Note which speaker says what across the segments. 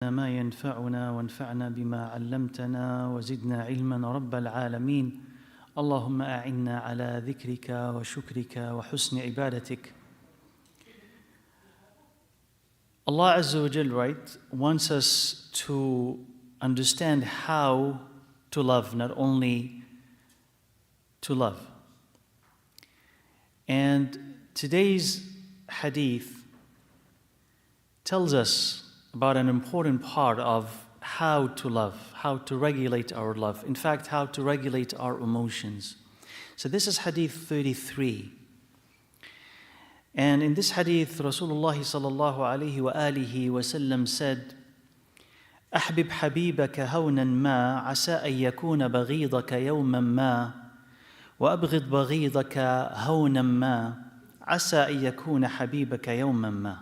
Speaker 1: ما ينفعنا وانفعنا بما علمتنا وزدنا علما رب العالمين اللهم أعنا على ذكرك وشكرك وحسن عبادتك. Allah Azza wa Jal, right, wants us to understand how to love, not only to love. And today's hadith tells us about an important part of how to love, how to regulate our love. In fact, how to regulate our emotions. So this is hadith 33. And in this hadith, Rasulullah sallallahu alayhi wa alihi wa sallam said, أحبب حبيبك هونا ما عسى أن يكون بغيضك يوما ما وأبغض بغيضك هونا ما عسى أن يكون حبيبك يوما ما.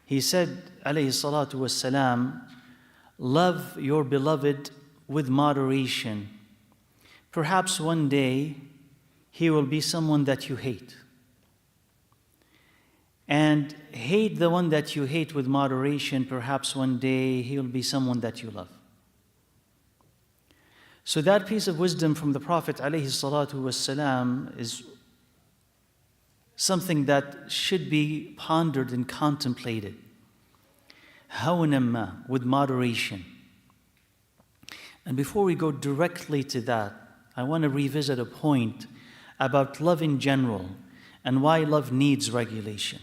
Speaker 1: He said, alayhi salatu wassalam, love your beloved with moderation. Perhaps one day he will be someone that you hate. And hate the one that you hate with moderation. Perhaps one day he will be someone that you love. So that piece of wisdom from the Prophet alayhi salatu wassalam is something that should be pondered and contemplated. Hawnamma, with moderation. And before we go directly to that, I want to revisit a point about love in general and why love needs regulation.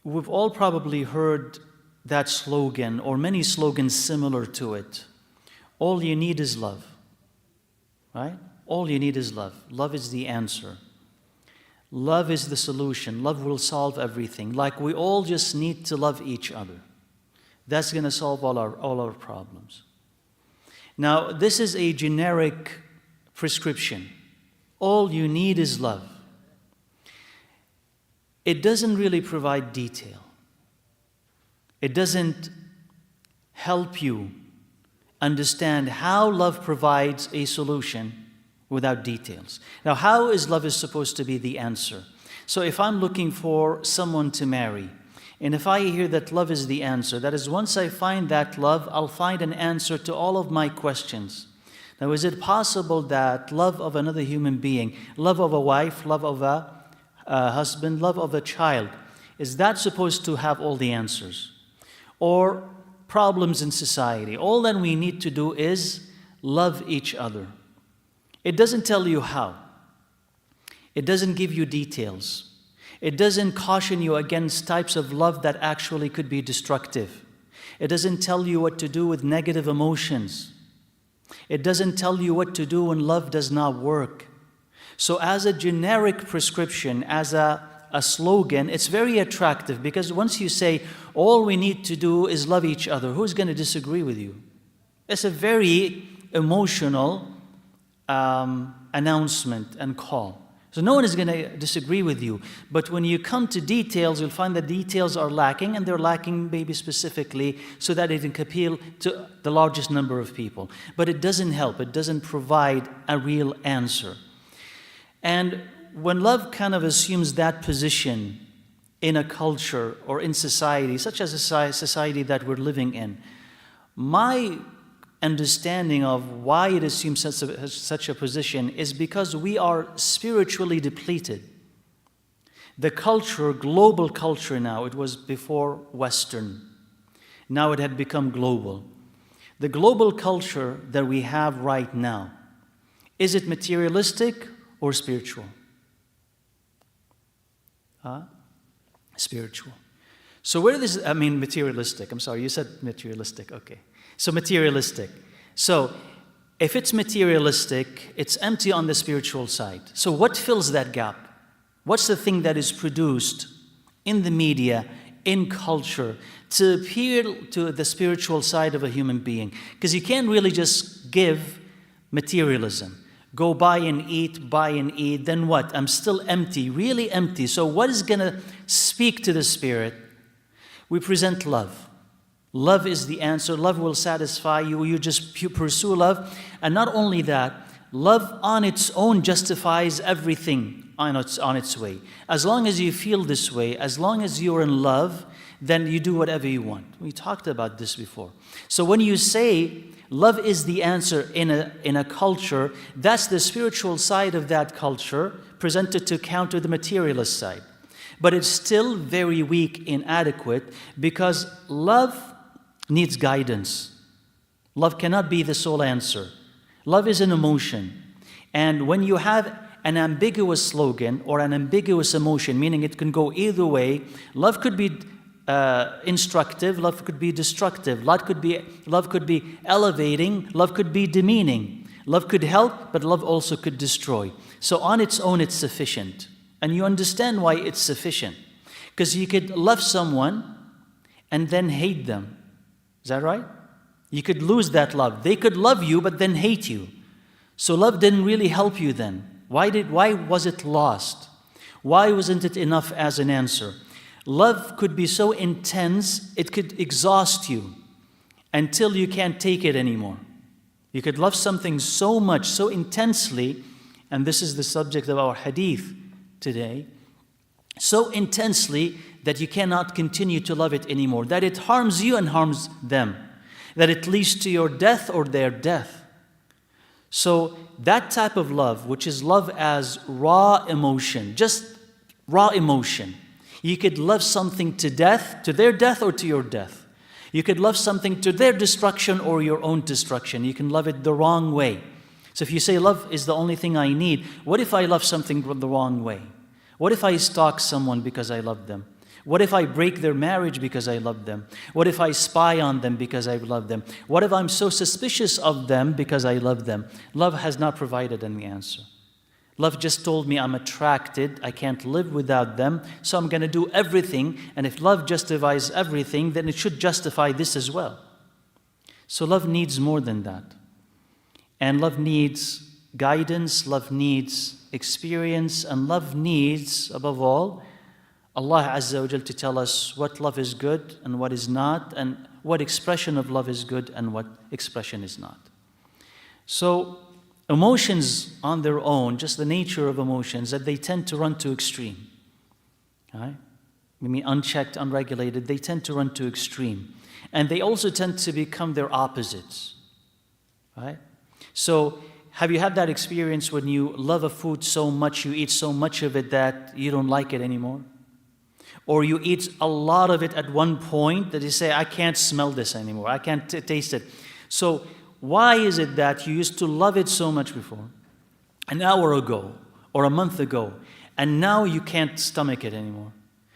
Speaker 1: We've all probably heard that slogan or many slogans similar to it. All you need is love. Right? All you need is love. Love is the answer. Love is the solution. Love will solve everything. Like we all just need to love each other. That's going to solve all our problems. Now, this is a generic prescription. All you need is love. It doesn't really provide detail. It doesn't help you understand how love provides a solution without details. Now, how is love is supposed to be the answer? So if I'm looking for someone to marry, and if I hear that love is the answer, that is, once I find that love, I'll find an answer to all of my questions. Now, is it possible that love of another human being, love of a wife, love of a husband, love of a child, is that supposed to have all the answers? Or problems in society? All that we need to do is love each other. It doesn't tell you how. It doesn't give you details. It doesn't caution you against types of love that actually could be destructive. It doesn't tell you what to do with negative emotions. It doesn't tell you what to do when love does not work. So as a generic prescription, as a slogan, it's very attractive because once you say, all we need to do is love each other, who's going to disagree with you? It's a very emotional announcement and call. So no one is going to disagree with you. But when you come to details, you'll find that details are lacking, and they're lacking maybe specifically so that it can appeal to the largest number of people. But it doesn't help. It doesn't provide a real answer. And when love kind of assumes that position in a culture or in society, such as a society that we're living in, my understanding of why it assumes such a position is because we are spiritually depleted. The culture, global culture now, it was before Western. Now it had become global. The global culture that we have right now, is it materialistic or spiritual? Spiritual. So where does, materialistic. I'm sorry, you said materialistic. Okay. So materialistic. So if it's materialistic, it's empty on the spiritual side. So what fills that gap? What's the thing that is produced in the media, in culture, to appeal to the spiritual side of a human being? Because you can't really just give materialism. Go buy and eat, then what? I'm still empty, really empty. So what is going to speak to the spirit? We present love. Love is the answer. Love will satisfy you. You just pursue love. And not only that, love on its own justifies everything on its way. As long as you feel this way, as long as you're in love, then you do whatever you want. We talked about this before. So when you say love is the answer in a culture, that's the spiritual side of that culture presented to counter the materialist side. But it's still very weak, inadequate, because love needs guidance. Love cannot be the sole answer. Love is an emotion. And when you have an ambiguous slogan or an ambiguous emotion, meaning it can go either way, love could be instructive, love could be destructive, love could be elevating, love could be demeaning. Love could help, but love also could destroy. So on its own, it's sufficient. And you understand why it's sufficient. Because you could love someone and then hate them. Is that right? You could lose that love. They could love you, but then hate you. So love didn't really help you then. Why was it lost? Why wasn't it enough as an answer? Love could be so intense, it could exhaust you until you can't take it anymore. You could love something so much, so intensely, and this is the subject of our hadith today, so intensely that you cannot continue to love it anymore, that it harms you and harms them, that it leads to your death or their death. So that type of love, which is love as raw emotion, just raw emotion, you could love something to death, to their death or to your death. You could love something to their destruction or your own destruction. You can love it the wrong way. So if you say love is the only thing I need, what if I love something the wrong way? What if I stalk someone because I love them? What if I break their marriage because I love them? What if I spy on them because I love them? What if I'm so suspicious of them because I love them? Love has not provided any answer. Love just told me I'm attracted, I can't live without them, so I'm going to do everything. And if love justifies everything, then it should justify this as well. So love needs more than that. And love needs guidance, love needs experience, and love needs, above all, Allah Azza wa Jal to tell us what love is good and what is not, and what expression of love is good and what expression is not. So emotions on their own, just the nature of emotions, that they tend to run to extreme. Right? I mean, unchecked, unregulated, they tend to run to extreme. And they also tend to become their opposites. Right? So, have you had that experience when you love a food so much, you eat so much of it that you don't like it anymore? Or you eat a lot of it at one point that you say, I can't smell this anymore, I can't taste it. So, why is it that you used to love it so much before, an hour ago or a month ago, and now you can't stomach it anymore?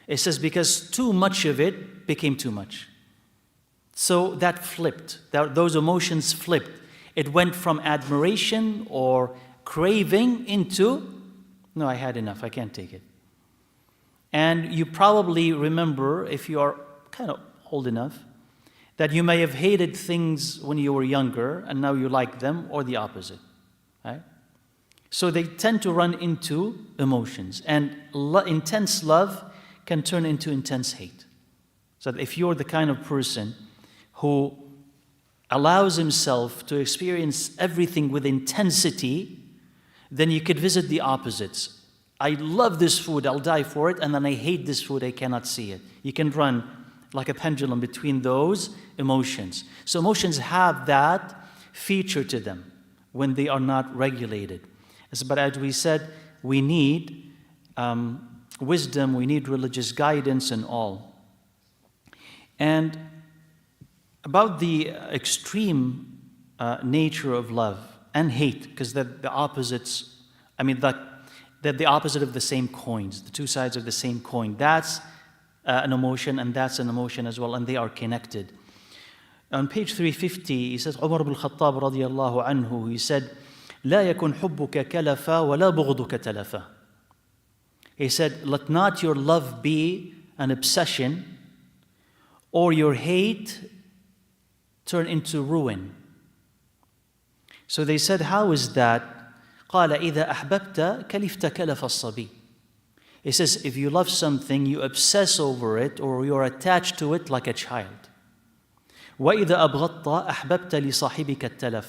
Speaker 1: It says because too much of it became too much. So that flipped, those emotions flipped. It went from admiration or craving into, no, I had enough, I can't take it. And you probably remember, if you are kind of old enough, that you may have hated things when you were younger and now you like them, or the opposite. Right? So they tend to run into emotions. And intense love can turn into intense hate. So that if you're the kind of person who allows himself to experience everything with intensity, then you could visit the opposites. I love this food, I'll die for it, and then I hate this food, I cannot see it. You can run like a pendulum between those emotions. So emotions have that feature to them when they are not regulated. But as we said, we need wisdom, we need religious guidance and all. And about the extreme nature of love and hate, because they're the opposites, they're the opposite of the same coins, the two sides of the same coin. That's an emotion, and that's an emotion as well, and they are connected. On page 350, he says, Umar ibn Khattab radiyallahu anhu, he said, لا يكن حبك كلفا ولا بغضك تلفا. He said, let not your love be an obsession, or your hate turn into ruin. So they said, how is that? قال إذا أحببت كلفت كلف الصبي. He says, if you love something, you obsess over it, or you're attached to it like a child. وَإِذَا أَبْغَضْتَ أَحْبَبْتَ لِصَاحِبِكَ التَّلَفِ.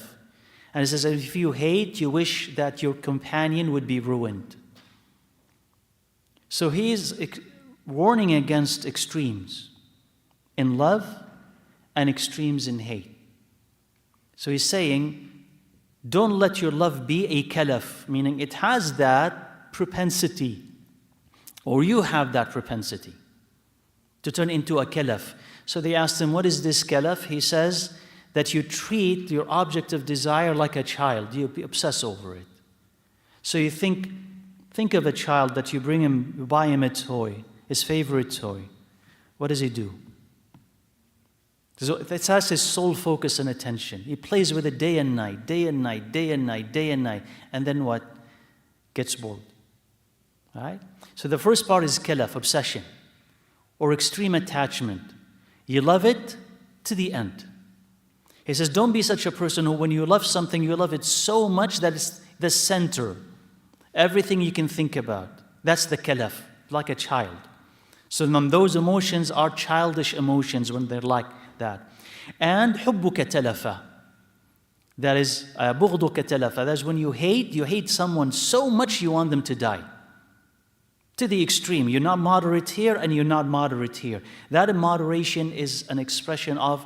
Speaker 1: And he says, if you hate, you wish that your companion would be ruined. So he is warning against extremes. in love and extremes in hate. So he's saying, don't let your love be a kalaf, meaning it has that propensity, or you have that propensity to turn into a kalaf. So they asked him, what is this kalaf? He says that you treat your object of desire like a child. You obsess over it. So you think of a child that you bring him, you buy him a toy, his favorite toy. What does he do? So that's his sole focus and attention. He plays with it day and night, day and night, day and night, day and night. And then what? Gets bored. All right? So the first part is kalaf, obsession, or extreme attachment. You love it to the end. He says, don't be such a person who, when you love something, you love it so much that it's the center. Everything you can think about. That's the kalaf, like a child. So those emotions are childish emotions when they're like that. And حُبُّكَ تَلَفَ. That is بُغْضُكَ تَلَفَ. That is when you hate someone so much you want them to die. To the extreme. You're not moderate here and you're not moderate here. That moderation is an expression of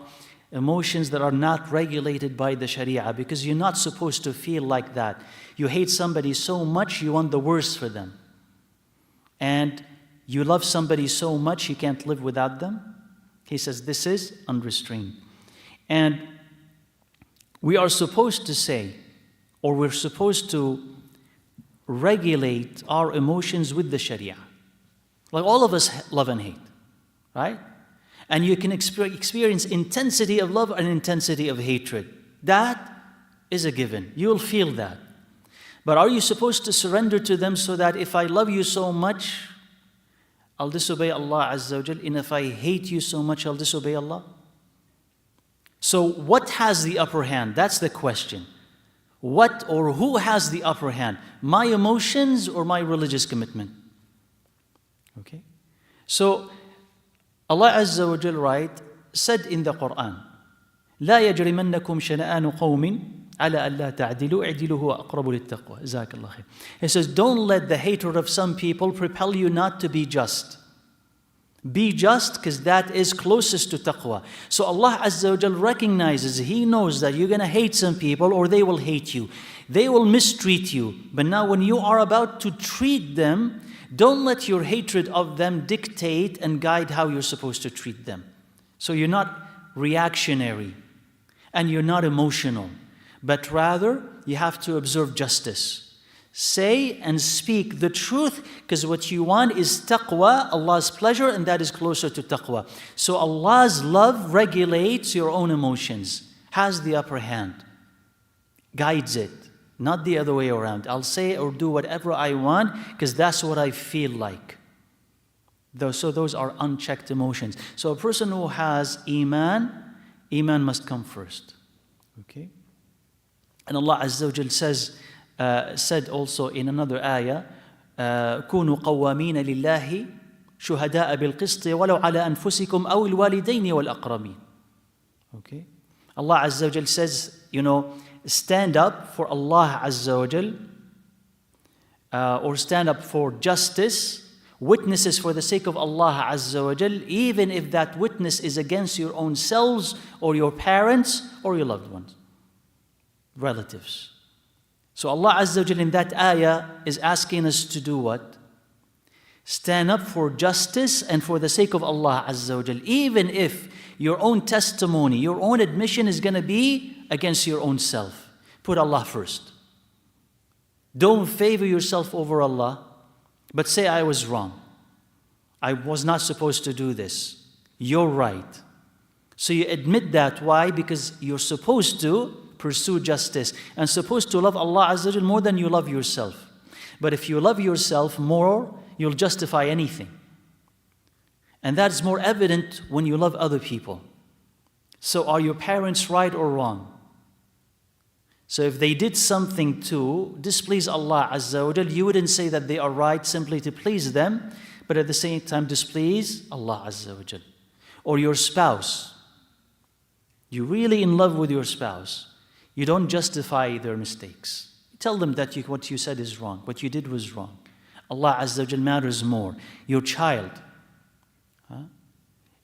Speaker 1: emotions that are not regulated by the Sharia, because you're not supposed to feel like that. You hate somebody so much you want the worst for them. And you love somebody so much you can't live without them. He says this is unrestrained. And we are supposed to say, or we're supposed to regulate our emotions with the Sharia. Like all of us love and hate, right? And you can experience intensity of love and intensity of hatred. That is a given. You'll feel that. But are you supposed to surrender to them so that if I love you so much, I'll disobey Allah Azza wa Jal, and if I hate you so much, I'll disobey Allah? So what has the upper hand? That's the question. What or who has the upper hand? My emotions or my religious commitment? Okay? So Allah Azza wa Jal, said in the Quran, لا يجرمنكم شنآن قوم على ألا تعدلوا اعدلوا هو أقرب للتقوى. جزاك الله خير. He says, don't let the hatred of some people propel you not to be just. Be just, because that is closest to taqwa. So Allah Azza wa Jal recognizes, He knows that you're going to hate some people or they will hate you. They will mistreat you. But now when you are about to treat them, don't let your hatred of them dictate and guide how you're supposed to treat them. So you're not reactionary and you're not emotional, but rather you have to observe justice. Say and speak the truth, because what you want is taqwa, Allah's pleasure, and that is closer to taqwa. So Allah's love regulates your own emotions, has the upper hand, guides it, not the other way around. I'll say or do whatever I want because that's what I feel like. So those are unchecked emotions. So a person who has Iman must come first. Okay? And Allah Azza wa Jal said also in another ayah, كونوا قوامين لله شهداء بالقسط ولو على أنفسكم أو الوالدين والأقربين. Okay? Allah Azza wa Jal says, stand up for Allah Azza wa Jal, or stand up for justice, witnesses for the sake of Allah Azza wa Jal, even if that witness is against your own selves or your parents or your loved ones, relatives. So Allah Azza wa Jal in that ayah is asking us to do what? Stand up for justice and for the sake of Allah Azza wa Jal, even if your own testimony, your own admission is going to be against your own self. Put Allah first. Don't favor yourself over Allah, but say, I was wrong. I was not supposed to do this. You're right. So you admit that. Why? Because you're supposed to pursue justice and supposed to love Allah Azza wa Jal more than you love yourself. But if you love yourself more, you'll justify anything. And that is more evident when you love other people. So are your parents right or wrong? So if they did something to displease Allah Azza wa Jal, you wouldn't say that they are right simply to please them, but at the same time displease Allah Azza wa Jal. Or your spouse. You're really in love with your spouse. You don't justify their mistakes. Tell them that what you said is wrong, what you did was wrong. Allah Azza wa Jal matters more. Your child.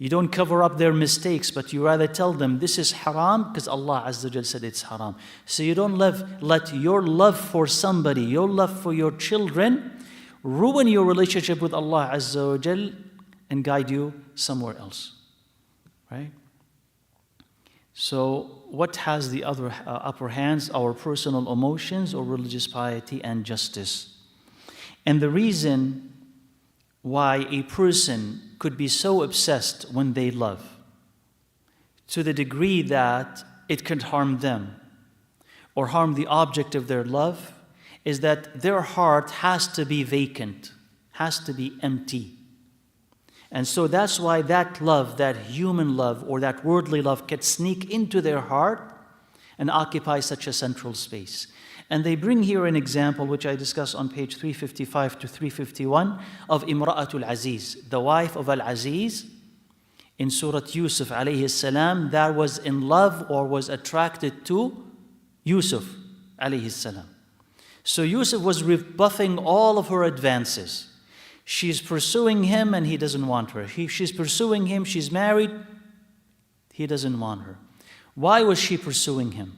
Speaker 1: You don't cover up their mistakes, but you rather tell them this is haram because Allah Azza wa Jal said it's haram. So you don't let your love for somebody, your love for your children, ruin your relationship with Allah Azza wa Jal and guide you somewhere else. Right? So what has the other upper hands? Our personal emotions or religious piety and justice. And the reason why a person could be so obsessed when they love, to the degree that it could harm them or harm the object of their love, is that their heart has to be vacant, has to be empty. And so that's why that love, that human love or that worldly love, can sneak into their heart and occupy such a central space. And they bring here an example, which I discuss on page 355 to 351, of Imra'atul Aziz, the wife of Al-Aziz in Surah Yusuf alayhi salam, that was in love or was attracted to Yusuf alayhi salam. So Yusuf was rebuffing all of her advances. She's pursuing him and he doesn't want her. She's pursuing him, she's married, he doesn't want her. Why was she pursuing him?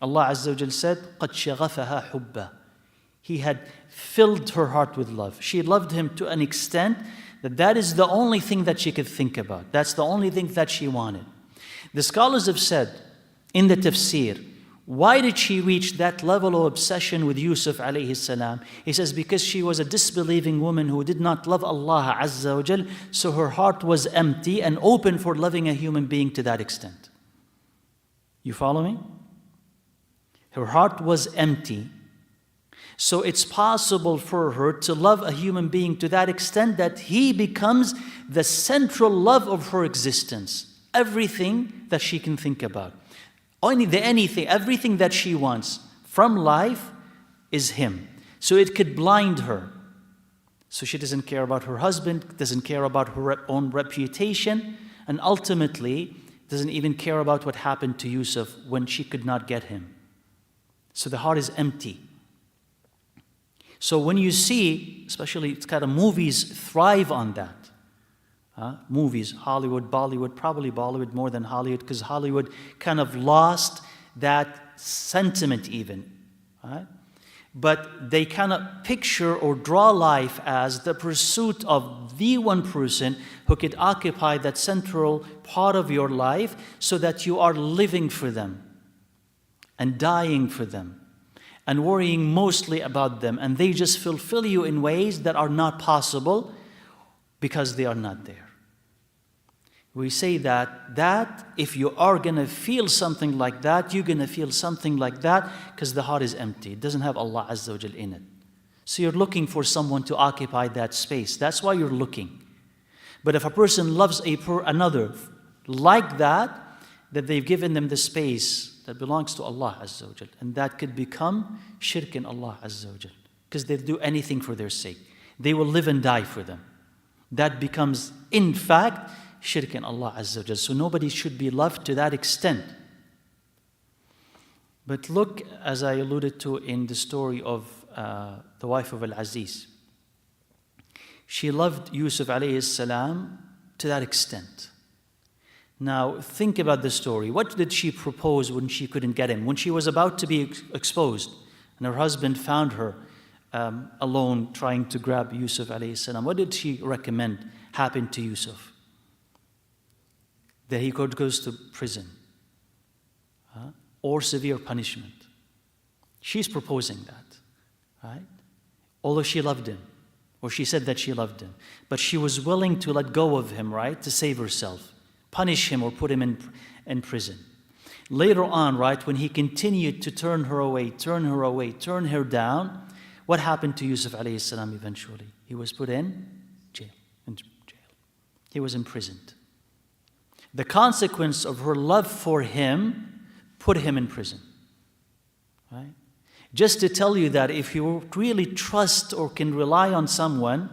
Speaker 1: Allah Azza wa Jal said, قَدْ شَغَفَهَا حُبًّا. He had filled her heart with love. She loved him to an extent that that is the only thing that she could think about. That's the only thing that she wanted. The scholars have said in the tafsir, why did she reach that level of obsession with Yusuf alayhi salam? He says, because she was a disbelieving woman who did not love Allah Azza wa Jal, so her heart was empty and open for loving a human being to that extent. You follow me? Her heart was empty. So it's possible for her to love a human being to that extent that he becomes the central love of her existence. Everything that she can think about. Everything that she wants from life is him. So it could blind her. So she doesn't care about her husband, doesn't care about her own reputation, and ultimately doesn't even care about what happened to Yusuf when she could not get him. So the heart is empty. So when you see, especially it's kind of movies thrive on that. Movies, Hollywood, Bollywood, probably Bollywood more than Hollywood, because Hollywood kind of lost that sentiment even. Right? But they kind of picture or draw life as the pursuit of the one person who could occupy that central part of your life so that you are living for them and dying for them and worrying mostly about them, and they just fulfill you in ways that are not possible because they are not there. We say that if you are going to feel something like that, you're going to feel something like that because the heart is empty. It doesn't have Allah Azza wa Jal in it. So you're looking for someone to occupy that space. That's why you're looking. But if a person loves another like that they've given them the space that belongs to Allah Azza wa Jal. And that could become shirk in Allah Azza wa Jal. Because they'll do anything for their sake. They will live and die for them. That becomes, in fact, shirk in Allah Azza wa Jal. So nobody should be loved to that extent. But look, as I alluded to in the story of the wife of Al-Aziz. She loved Yusuf alayhi salam to that extent. Now, think about the story. What did she propose when she couldn't get him? When she was about to be exposed and her husband found her alone trying to grab Yusuf alayhi salam, what did she recommend happen to Yusuf? That he goes to prison or severe punishment. She's proposing that, right? Although she loved him, or she said that she loved him, but she was willing to let go of him, right, to save herself. Punish him or put him in prison. Later on, right, when he continued to turn her away, turn her down, what happened to Yusuf alayhi salam eventually? He was put in jail. He was imprisoned. The consequence of her love for him put him in prison. Right? Just to tell you that if you really trust or can rely on someone,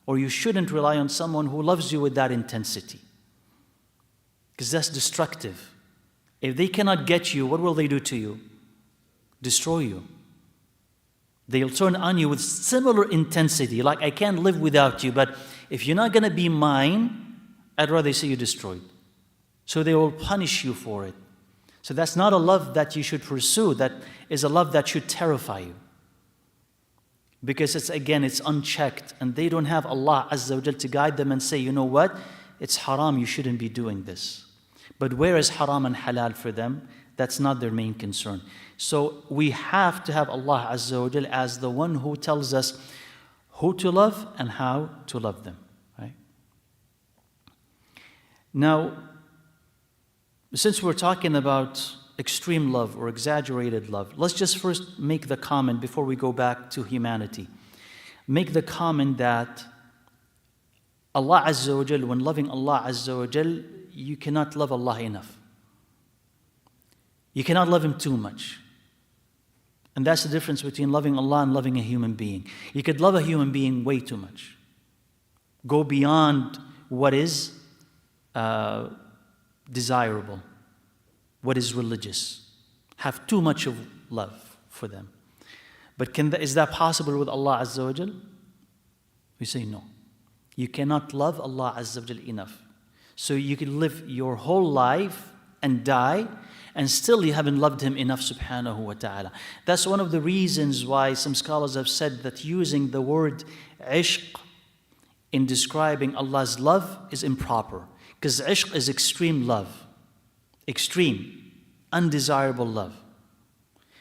Speaker 1: or you shouldn't rely on someone who loves you with that intensity. Because that's destructive. If they cannot get you, what will they do to you? Destroy you. They'll turn on you with similar intensity, like I can't live without you, but if you're not going to be mine, I'd rather see you destroyed. So they will punish you for it. So that's not a love that you should pursue. That is a love that should terrify you. Because it's unchecked, and they don't have Allah Azza wa Jal to guide them and say, you know what, it's haram, you shouldn't be doing this. But where is haram and halal for them? That's not their main concern. So we have to have Allah Azza wa Jal as the one who tells us who to love and how to love them. Right? Now, since we're talking about extreme love or exaggerated love, let's just first make the comment before we go back to humanity. Make the comment that Allah Azza wa Jal, when loving Allah Azza wa Jal, you cannot love Allah enough. You cannot love Him too much. And that's the difference between loving Allah and loving a human being. You could love a human being way too much. Go beyond what is desirable, what is religious. Have too much of love for them. But is that possible with Allah Azza wa Jal? We say no. You cannot love Allah Azza wa Jal enough. So you can live your whole life and die, and still you haven't loved Him enough, subhanahu wa ta'ala. That's one of the reasons why some scholars have said that using the word ishq in describing Allah's love is improper. Because ishq is extreme love. Extreme, undesirable love.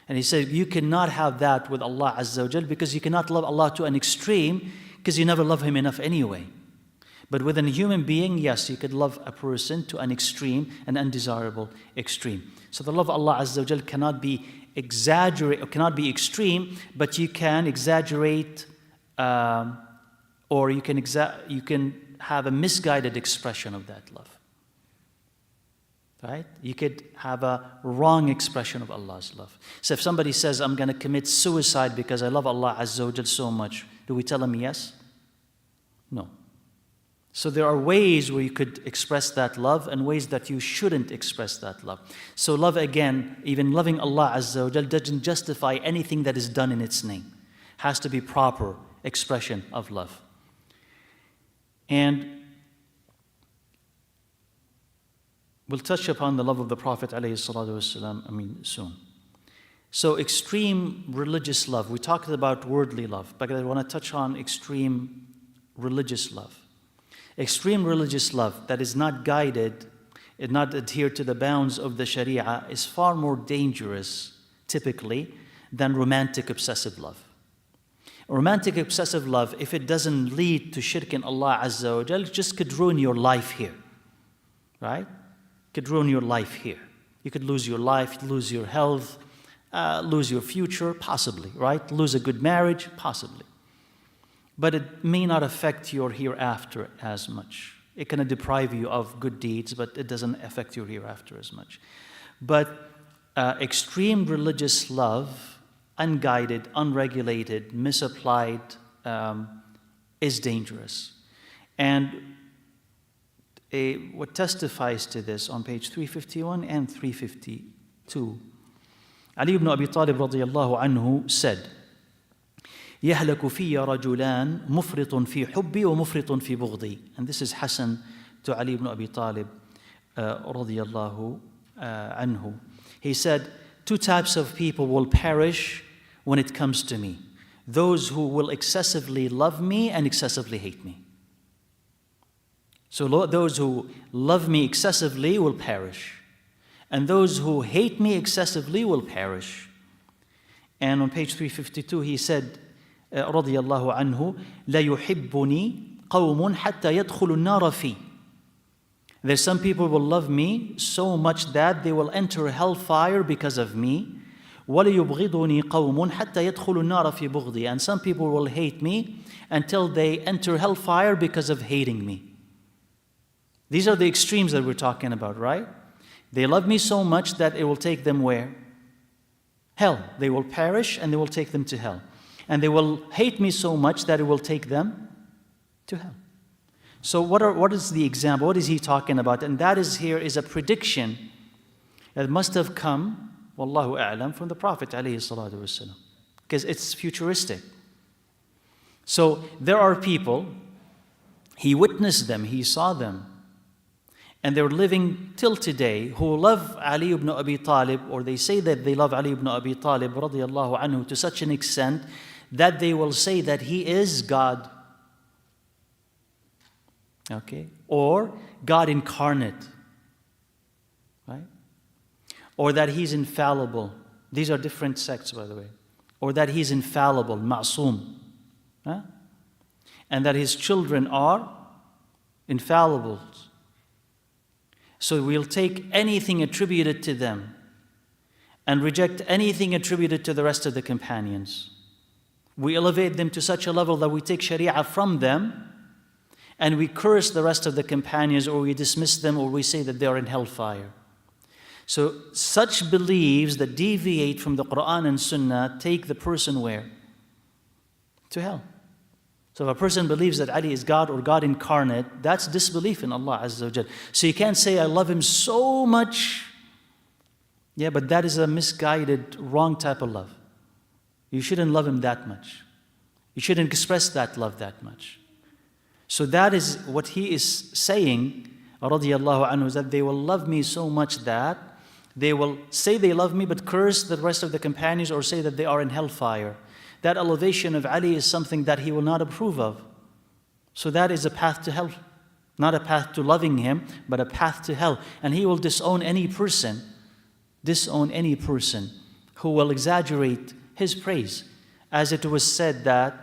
Speaker 1: And he said you cannot have that with Allah Azza wa Jal, because you cannot love Allah to an extreme, because you never love Him enough anyway. But with a human being, yes, you could love a person to an extreme, an undesirable extreme. So the love of Allah Azza wa Jal cannot be extreme, but you can exaggerate, or you can have a misguided expression of that love. Right? You could have a wrong expression of Allah's love. So if somebody says, I'm going to commit suicide because I love Allah Azza wa Jal so much, do we tell him yes? No. So there are ways where you could express that love and ways that you shouldn't express that love. So love, again, even loving Allah Azza wa Jal doesn't justify anything that is done in its name. Has to be proper expression of love. And we'll touch upon the love of the Prophet ﷺ, soon. So extreme religious love. We talked about worldly love, but I want to touch on extreme religious love. Extreme religious love that is not guided and not adhered to the bounds of the Sharia is far more dangerous, typically, than romantic obsessive love. Romantic obsessive love, if it doesn't lead to shirk in Allah Azza wa Jal, just could ruin your life here. Right? Could ruin your life here. You could lose your life, lose your health, lose your future, possibly, right? Lose a good marriage, possibly. But it may not affect your hereafter as much. It can deprive you of good deeds, but it doesn't affect your hereafter as much. But extreme religious love, unguided, unregulated, misapplied, is dangerous. And what testifies to this on page 351 and 352, Ali ibn Abi Talib radiyallahu anhu said, يهلك في رجلان مفرط في حبي ومفرط في بغضي. And this is Hassan to Ali ibn Abi Talib radiyallahu anhu. He said, two types of people will perish when it comes to me. Those who will excessively love me and excessively hate me. So those who love me excessively will perish. And those who hate me excessively will perish. And on page 352 he said, رضي الله عنه, لا يحبني قوم حتى يدخل النار في. There's some people will love me so much that they will enter hellfire because of me. ولا يبغضني قوم حتى يدخل النار في بغضي. And some people will hate me until they enter hellfire because of hating me. These are the extremes that we're talking about, right? They love me so much that it will take them where? Hell. They will perish and they will take them to hell. And they will hate me so much that it will take them to hell. So what is the example? What is he talking about? And that is here is a prediction that must have come, wallahu a'lam, from the Prophet ﷺ, because it's futuristic. So there are people, he witnessed them, he saw them, and they're living till today, who love Ali ibn Abi Talib, or they say that they love Ali ibn Abi Talib radiallahu anhu to such an extent that they will say that he is God. Okay? Or God incarnate. Right? Or that he's infallible. These are different sects, by the way. Or that he's infallible, ma'soom. Huh? And that his children are infallible. So we'll take anything attributed to them and reject anything attributed to the rest of the companions. We elevate them to such a level that we take Sharia from them and we curse the rest of the companions, or we dismiss them, or we say that they are in hellfire. So such beliefs that deviate from the Quran and Sunnah take the person where? To hell. So if a person believes that Ali is God or God incarnate, that's disbelief in Allah Azza wa Jal. So you can't say, I love him so much. Yeah, but that is a misguided, wrong type of love. You shouldn't love him that much. You shouldn't express that love that much. So that is what he is saying, radiyallahu anhu, is that they will love me so much that they will say they love me but curse the rest of the companions, or say that they are in hellfire. That elevation of Ali is something that he will not approve of. So that is a path to hell. Not a path to loving him, but a path to hell. And he will disown any person who will exaggerate his praise. As it was said that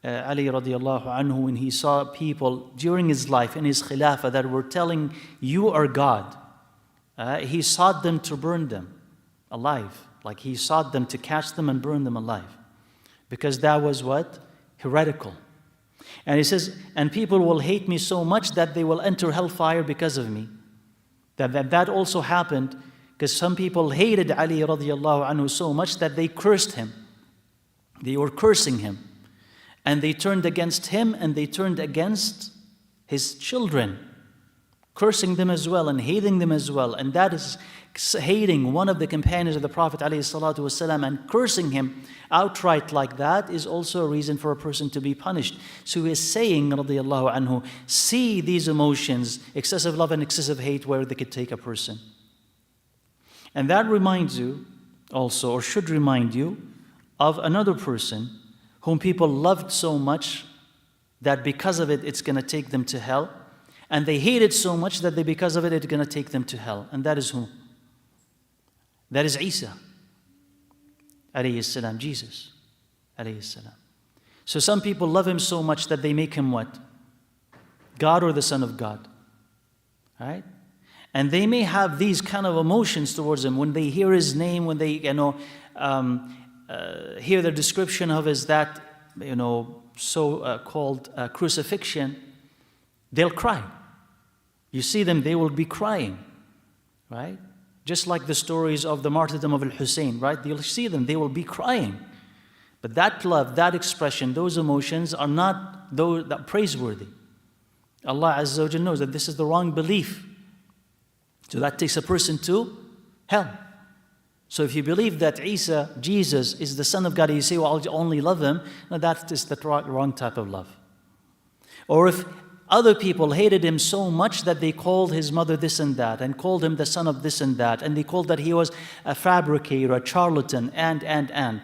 Speaker 1: Ali radiallahu anhu, when he saw people during his life, in his khilafah, that were telling, you are God, he sought them to burn them alive. Like he sought them to catch them and burn them alive. Because that was what? Heretical. And he says, and people will hate me so much that they will enter hellfire because of me. That also happened because some people hated Ali radiallahu anhu so much that they cursed him. They were cursing him. And they turned against him, and they turned against his children, cursing them as well and hating them as well. And that is hating one of the companions of the Prophet ﷺ and cursing him outright like that is also a reason for a person to be punished. So he is saying, radiyallahu anhu, see these emotions, excessive love and excessive hate, where they could take a person. And that reminds you also, or should remind you, of another person whom people loved so much that because of it, it's going to take them to hell. And they hated so much that because of it, it's going to take them to hell. And that is who? That is Isa, alayhi salam, Jesus, alayhi salam. So some people love him so much that they make him what? God or the Son of God. Right? And they may have these kind of emotions towards him when they hear his name, when they, hear the description of his that, so-called crucifixion, they'll cry. You see them, they will be crying, right? Just like the stories of the martyrdom of Al-Hussein, right? You'll see them, they will be crying. But that love, that expression, those emotions are not that praiseworthy. Allah Azza wa Jalla knows that this is the wrong belief. So that takes a person to hell. So if you believe that Isa, Jesus, is the Son of God, and you say, well, I'll only love him, now that is the wrong type of love. Or if other people hated him so much that they called his mother this and that, and called him the son of this and that, and they called that he was a fabricator, a charlatan, and,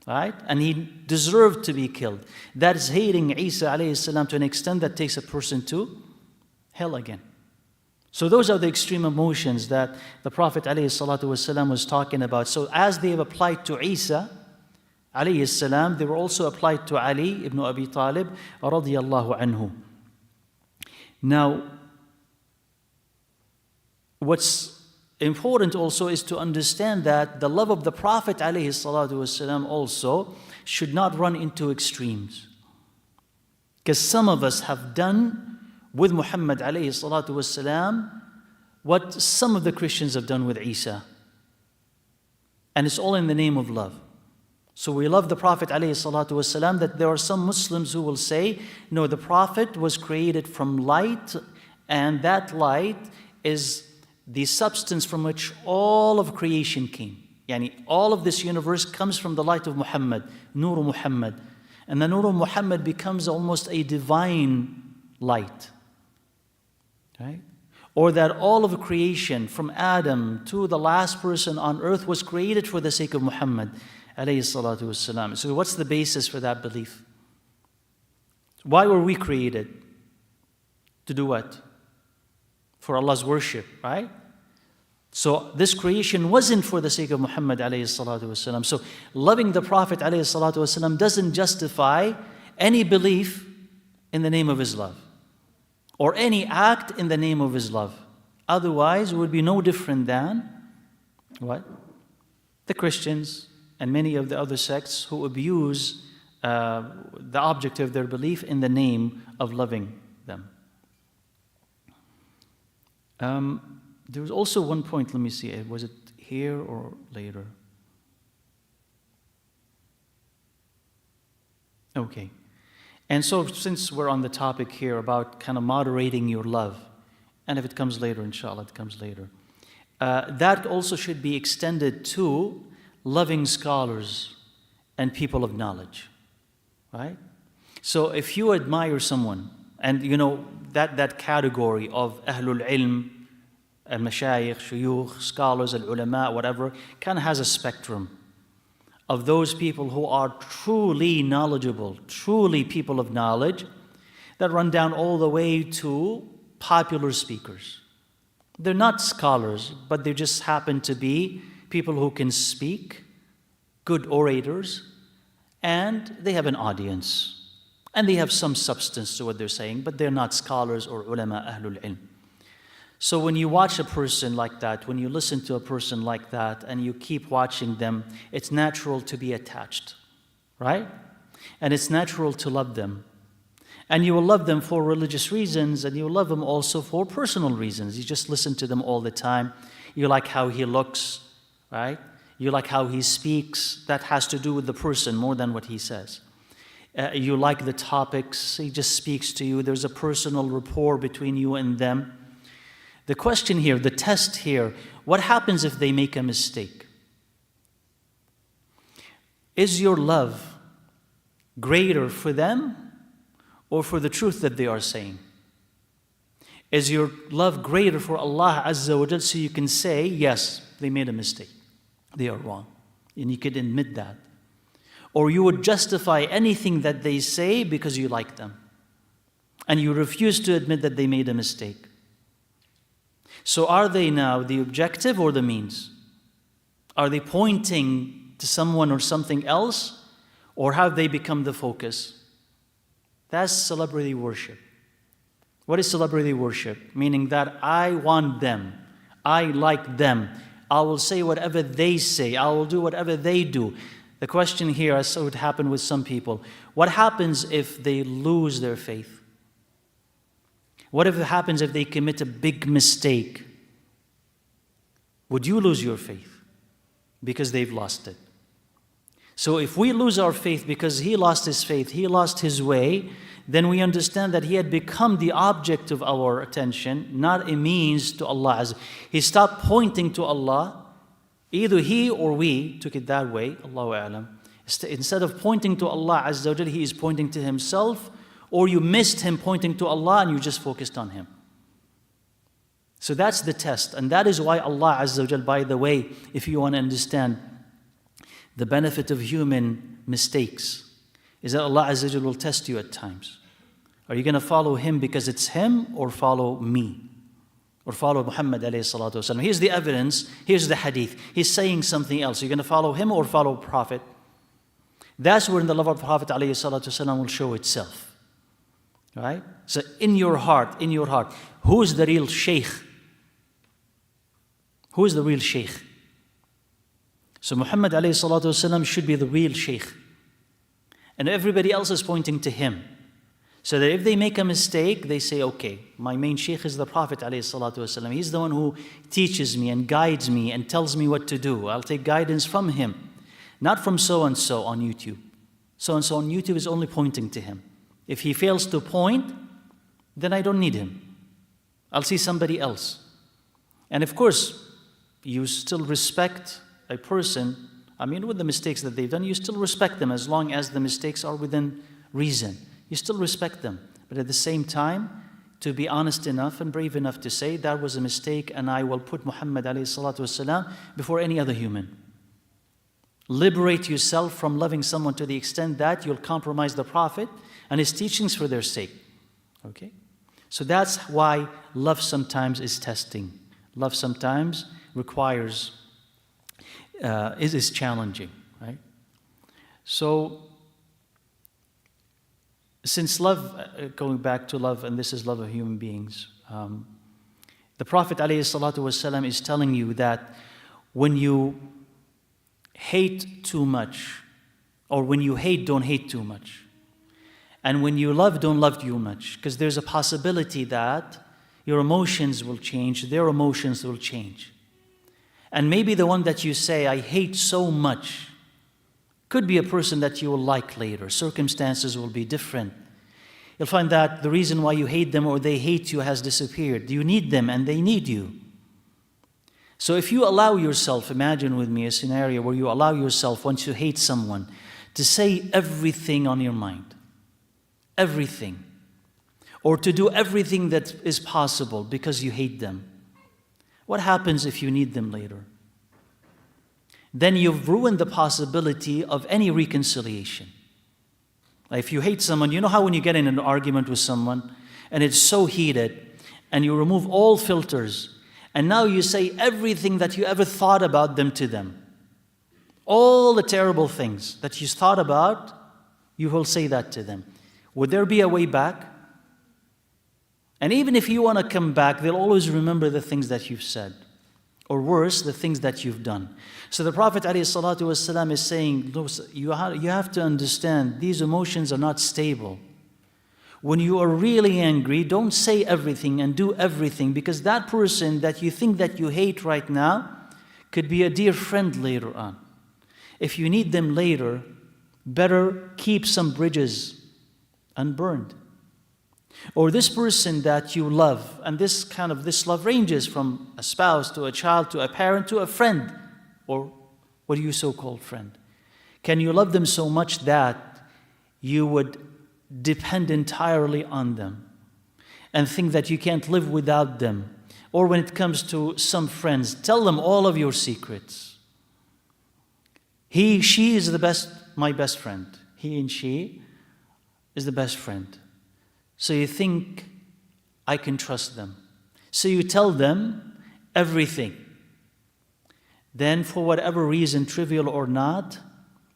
Speaker 1: right? And he deserved to be killed. That is hating Isa alayhi salam to an extent that takes a person to hell again. So those are the extreme emotions that the Prophet ﷺ was talking about. So as they have applied to Isa alayhi salam, they were also applied to Ali ibn Abi Talib radiyallahu anhu. Now, what's important also is to understand that the love of the Prophet ﷺ also should not run into extremes. Because some of us have done with Muhammad ﷺ what some of the Christians have done with Isa. And it's all in the name of love. So we love the Prophet ﷺ, that there are some Muslims who will say, no, the Prophet was created from light, and that light is the substance from which all of creation came. Yani all of this universe comes from the light of Muhammad, Nur Muhammad. And the Nur Muhammad becomes almost a divine light. Right? or that all of creation from Adam to the last person on earth was created for the sake of Muhammad alayhi salatu wasalam. So what's the basis for that belief? Why were we created? To do what? For Allah's worship, right? So this creation wasn't for the sake of Muhammad alayhi salatu wasalam. So loving the Prophet alayhi salatu wasalam doesn't justify any belief in the name of his love, or any act in the name of his love. Otherwise, it would be no different than what? The Christians and many of the other sects who abuse the object of their belief in the name of loving them. There was also one point, let me see, was it here or later? Okay. And so since we're on the topic here about kind of moderating your love, and if it comes later, inshallah, it comes later, that also should be extended to loving scholars and people of knowledge, right? So if you admire someone, and you know, that category of Ahlul Ilm, al-Mashayikh, Shuyukh, scholars, al-Ulama, whatever, kind of has a spectrum of those people who are truly knowledgeable, truly people of knowledge, that run down all the way to popular speakers. They're not scholars, but they just happen to be people who can speak, good orators, and they have an audience. And they have some substance to what they're saying, but they're not scholars or ulama, ahlul ilm. So when you watch a person like that, when you listen to a person like that, and you keep watching them, it's natural to be attached, right? And it's natural to love them. And you will love them for religious reasons, and you will love them also for personal reasons. You just listen to them all the time. You like how he looks, right? You like how he speaks. That has to do with the person more than what he says. You like the topics. He just speaks to you. There's a personal rapport between you and them. The question here, the test here, what happens if they make a mistake? Is your love greater for them or for the truth that they are saying? Is your love greater for Allah Azza wa Jal so you can say, yes, they made a mistake, they are wrong, and you could admit that? Or you would justify anything that they say because you like them, and you refuse to admit that they made a mistake? So are they now the objective or the means? Are they pointing to someone or something else, or have they become the focus? That's celebrity worship. What is celebrity worship? Meaning that I want them, I like them, I will say whatever they say, I will do whatever they do. The question here, as would happen with some people, what happens if they lose their faith? What if it happens if they commit a big mistake? Would you lose your faith? Because they've lost it. So if we lose our faith because he lost his faith, he lost his way, then we understand that he had become the object of our attention, not a means to Allah. He stopped pointing to Allah. Either he or we took it that way, Allahu A'lam. Instead of pointing to Allah Azza wa Jal, he is pointing to himself, or you missed him pointing to Allah and you just focused on him. So that's the test. And that is why Allah Azza wa Jal, by the way, if you want to understand the benefit of human mistakes, is that Allah Azza wa Jal will test you at times. Are you going to follow him because it's him, or follow me? Or follow Muhammad alayhi salatu wasalam? Here's the evidence, here's the hadith. He's saying something else. Are you going to follow him or follow Prophet? That's when the love of Prophet alayhi salatu wasalam will show itself. Right? So in your heart, who is the real sheikh? Who is the real sheikh? So Muhammad alayhi salatu wasalam should be the real sheikh. And everybody else is pointing to him. So that if they make a mistake, they say, okay, my main sheikh is the Prophet alayhi salatu wasalam. He's the one who teaches me and guides me and tells me what to do. I'll take guidance from him, not from so-and-so on YouTube. So-and-so on YouTube is only pointing to him. If he fails to point, then I don't need him. I'll see somebody else. And of course, you still respect a person, with the mistakes that they've done, you still respect them as long as the mistakes are within reason. You still respect them. But at the same time, to be honest enough and brave enough to say that was a mistake and I will put Muhammad ﷺ before any other human. Liberate yourself from loving someone to the extent that you'll compromise the Prophet and his teachings for their sake. Okay? So that's why love sometimes is testing. Love sometimes requires, is challenging, right? So, since love, going back to love, and this is love of human beings, the Prophet ﷺ is telling you that when you hate too much, or when you hate, don't hate too much. And when you love, don't love too much. Because there's a possibility that your emotions will change, their emotions will change. And maybe the one that you say, I hate so much, could be a person that you will like later. Circumstances will be different. You'll find that the reason why you hate them or they hate you has disappeared. You need them and they need you. So if you allow yourself, imagine with me a scenario where you allow yourself, once you hate someone, to say everything on your mind. Everything. Or to do everything that is possible because you hate them. What happens if you need them later? Then you've ruined the possibility of any reconciliation. Like if you hate someone, you know how when you get in an argument with someone and it's so heated and you remove all filters and now you say everything that you ever thought about them to them. All the terrible things that you thought about, you will say that to them. Would there be a way back? And even if you want to come back, they'll always remember the things that you've said. Or worse, the things that you've done. So the Prophet ﷺ is saying, you have to understand, these emotions are not stable. When you are really angry, don't say everything and do everything, because that person that you think that you hate right now could be a dear friend later on. If you need them later, better keep some bridges unburned. Or this person that you love, and this love ranges from a spouse to a child to a parent to a friend, or what do you so-called friend? Can you love them so much that you would depend entirely on them and think that you can't live without them? Or when it comes to some friends, tell them all of your secrets. She is my best friend. He and she is the best friend. So you think, I can trust them. So you tell them everything. Then for whatever reason, trivial or not,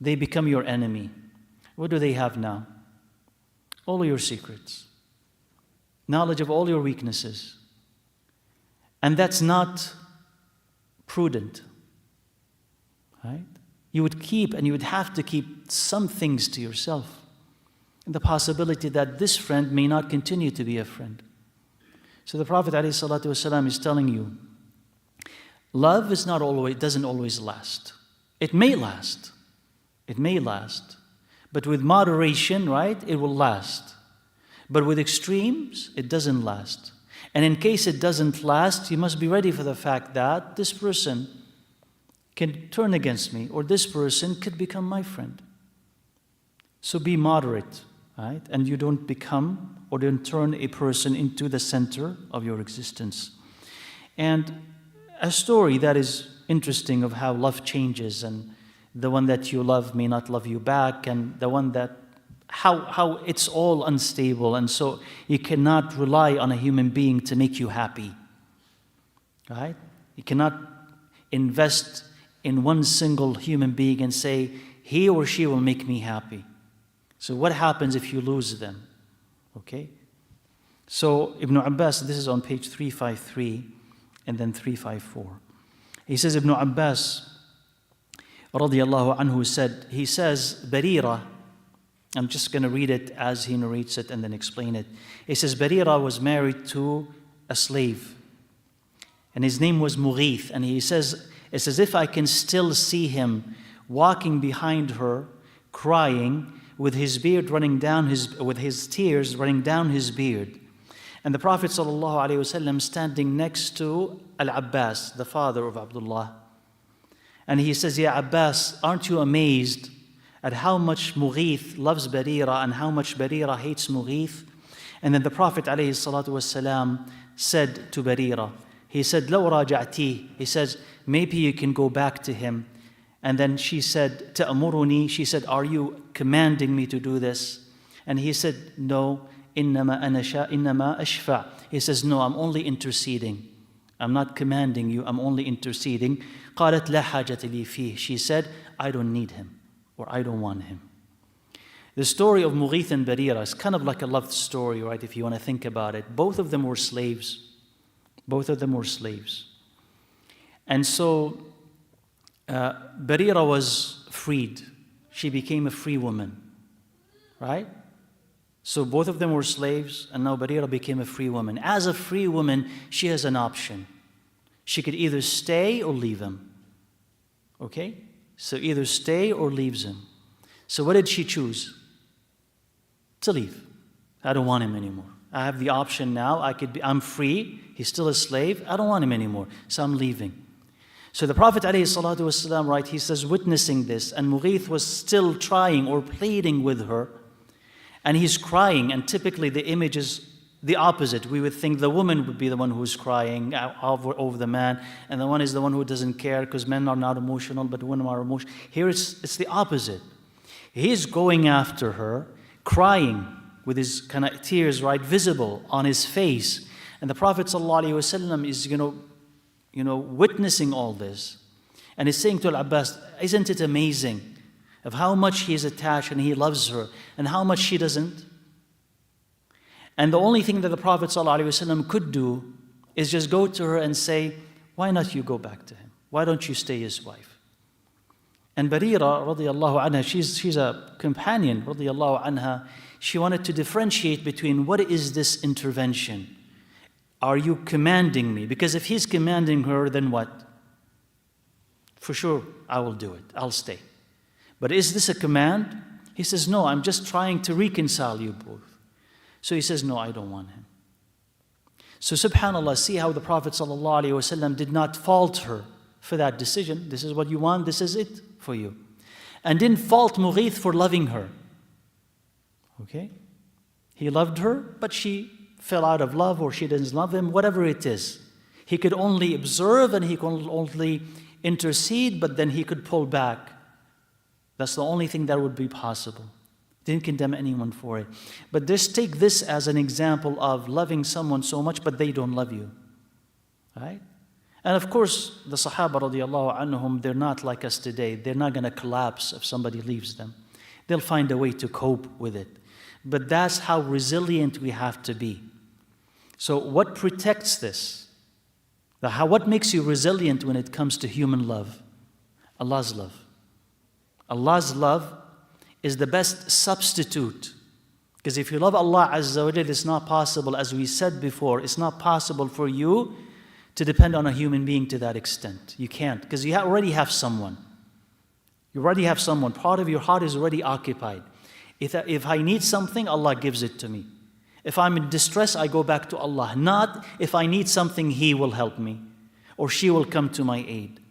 Speaker 1: they become your enemy. What do they have now? All of your secrets. Knowledge of all your weaknesses. And that's not prudent. Right? You would keep, and you would have to keep some things to yourself. And the possibility that this friend may not continue to be a friend. So the Prophet ﷺ is telling you, love doesn't always last. It may last. It may last. But with moderation, right, it will last. But with extremes, it doesn't last. And in case it doesn't last, you must be ready for the fact that this person can turn against me, or this person could become my friend. So be moderate. Right? And you don't become or don't turn a person into the center of your existence. And a story that is interesting of how love changes, and the one that you love may not love you back, and the one that, how it's all unstable, and so you cannot rely on a human being to make you happy. Right? You cannot invest in one single human being and say, he or she will make me happy. So what happens if you lose them? Okay? So Ibn Abbas, this is on page 353 and then 354. He says, Ibn Abbas, radiyallahu anhu, he says, Barira, I'm just going to read it as he narrates it and then explain it. He says, Barira was married to a slave. And his name was Mughith. And he says, it's as if I can still see him walking behind her, crying, with his beard running down with his tears running down his beard. And the Prophet ﷺ standing next to Al-Abbas, the father of Abdullah. And he says, Ya Abbas, aren't you amazed at how much Mughith loves Barira and how much Barira hates Mughith? And then the Prophet ﷺ said to Barira, he said, لو راجعتيه, he says, maybe you can go back to him. And then she said, تأمرني, she said, are you commanding me to do this? And he said, no, إنما أشفع. He says, no, I'm only interceding. I'm not commanding you, I'm only interceding. قالت لا حاجة لي فيه. She said, I don't need him, or I don't want him. The story of Mughith and Barira is kind of like a love story, right, if you want to think about it. Both of them were slaves. Both of them were slaves. And so Barira was freed. She became a free woman, right? So both of them were slaves, and now Barira became a free woman. As a free woman, she has an option. She could either stay or leave him. Okay? So either stay or leaves him. So what did she choose? To leave. I don't want him anymore. I have the option now. I'm free. He's still a slave. I don't want him anymore. So I'm leaving. So the Prophet ﷺ, right, he says, witnessing this, and Mughith was still trying or pleading with her, and he's crying, and typically the image is the opposite. We would think the woman would be the one who's crying over the man, and the one is the one who doesn't care, because men are not emotional, but women are emotional. Here it's the opposite. He's going after her, crying with his kind of tears, right, visible on his face. And the Prophet ﷺ is, witnessing all this. And he's saying to Al-Abbas, isn't it amazing of how much he is attached and he loves her, and how much she doesn't? And the only thing that the Prophet ﷺ could do is just go to her and say, why not you go back to him? Why don't you stay his wife? And Barira, radiallahu anha, she's a companion, radiallahu anha. She wanted to differentiate between what is this intervention? Are you commanding me? Because if he's commanding her, then what? For sure, I will do it. I'll stay. But is this a command? He says, no, I'm just trying to reconcile you both. So he says, no, I don't want him. So subhanAllah, see how the Prophet ﷺ did not fault her for that decision. This is what you want, this is it for you. And didn't fault Mughith for loving her. Okay? He loved her, but she fell out of love, or she didn't love him, whatever it is. He could only observe and he could only intercede, but then he could pull back. That's the only thing that would be possible. Didn't condemn anyone for it. But just take this as an example of loving someone so much, but they don't love you. Right? And of course, the Sahaba radiallahu anhum, they're not like us today. They're not going to collapse if somebody leaves them. They'll find a way to cope with it. But that's how resilient we have to be. So what protects this? What makes you resilient when it comes to human love? Allah's love. Allah's love is the best substitute. Because if you love Allah Azza wa Jalla, it's not possible, as we said before, it's not possible for you to depend on a human being to that extent. You can't, because you already have someone. You already have someone. Part of your heart is already occupied. If I need something, Allah gives it to me. If I'm in distress, I go back to Allah. Not if I need something, He will help me, or she will come to my aid.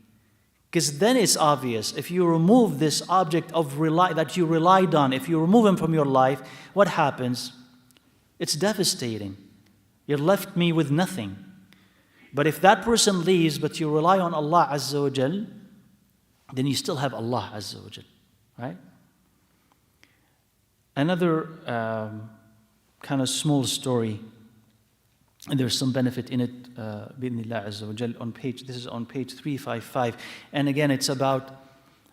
Speaker 1: Because then it's obvious, if you remove this object of that you relied on, if you remove him from your life, what happens? It's devastating. You're left me with nothing. But if that person leaves, but you rely on Allah Azza wa Jal, then you still have Allah Azza wa Jal, right? Another kind of small story, and there's some benefit in it, bi'idhnillah Azza wa Jal, this is on page 355. And again, it's about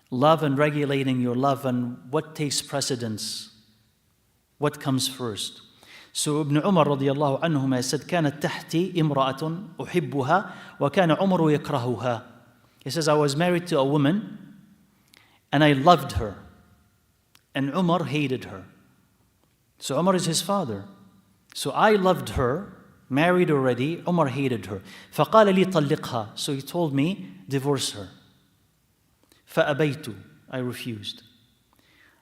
Speaker 1: love and regulating your love and what takes precedence, what comes first. So Ibn Umar radiallahu anhuma said, كانت تحتي امرأة أحبها وكان عمر يكرهها. He says, I was married to a woman and I loved her, and Umar hated her. So Umar is his father. So I loved her, married already, Umar hated her. فقال لي طلقها. So he told me, divorce her. فأبيت. I refused.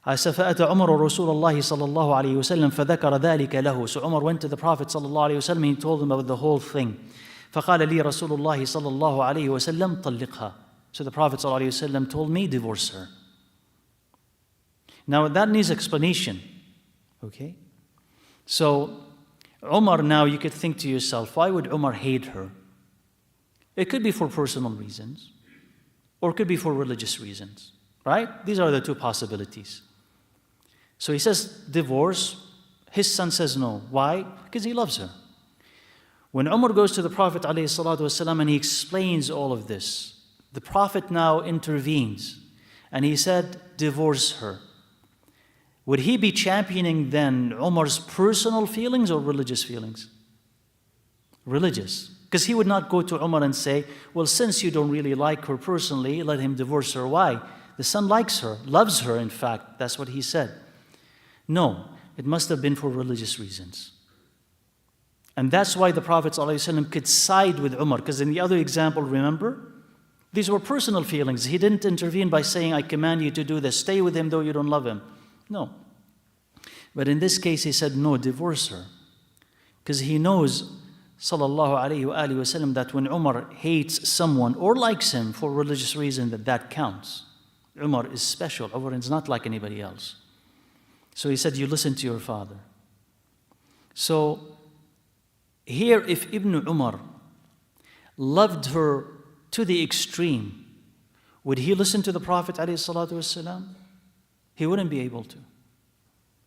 Speaker 1: I said, فأتى عمر رسول الله صلى الله عليه وسلم فذكر ذلك له. So Umar went to the Prophet صلى الله عليه وسلم and he told him about the whole thing. فقال لي رسول الله صلى الله عليه وسلم طلقها. So the Prophet صلى الله عليه وسلم told me, divorce her. Now that needs explanation. Okay? So Umar, now you could think to yourself, why would Umar hate her? It could be for personal reasons, or it could be for religious reasons, right? These are the two possibilities. So he says, divorce. His son says no. Why? Because he loves her. When Umar goes to the Prophet ﷺ and he explains all of this, the Prophet now intervenes and he said, divorce her. Would he be championing then Umar's personal feelings or religious feelings? Religious. Because he would not go to Umar and say, well, since you don't really like her personally, let him divorce her. Why? The son likes her, loves her, in fact. That's what he said. No, it must have been for religious reasons. And that's why the Prophet ﷺ could side with Umar. Because in the other example, remember? These were personal feelings. He didn't intervene by saying, I command you to do this. Stay with him though you don't love him. No. But in this case, he said, no, divorce her. Because he knows, sallallahu alayhi wa sallam, that when Umar hates someone or likes him for religious reason, that counts. Umar is special. Umar is not like anybody else. So he said, you listen to your father. So here, if Ibn Umar loved her to the extreme, would he listen to the Prophet ﷺ? He wouldn't be able to.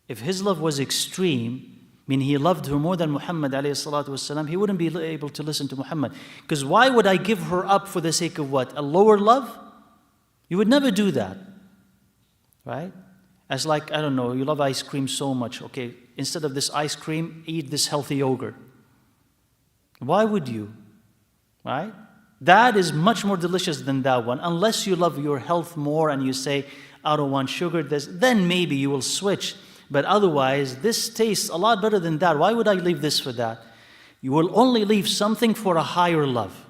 Speaker 1: If his love was extreme, meaning he loved her more than Muhammad ﷺ, he wouldn't be able to listen to Muhammad. Because why would I give her up for the sake of what? A lower love? You would never do that. Right? As like, I don't know, you love ice cream so much. Okay, instead of this ice cream, eat this healthy yogurt. Why would you? Right? That is much more delicious than that one. Unless you love your health more and you say, I don't want sugar, then maybe you will switch. But otherwise, this tastes a lot better than that. Why would I leave this for that? You will only leave something for a higher love.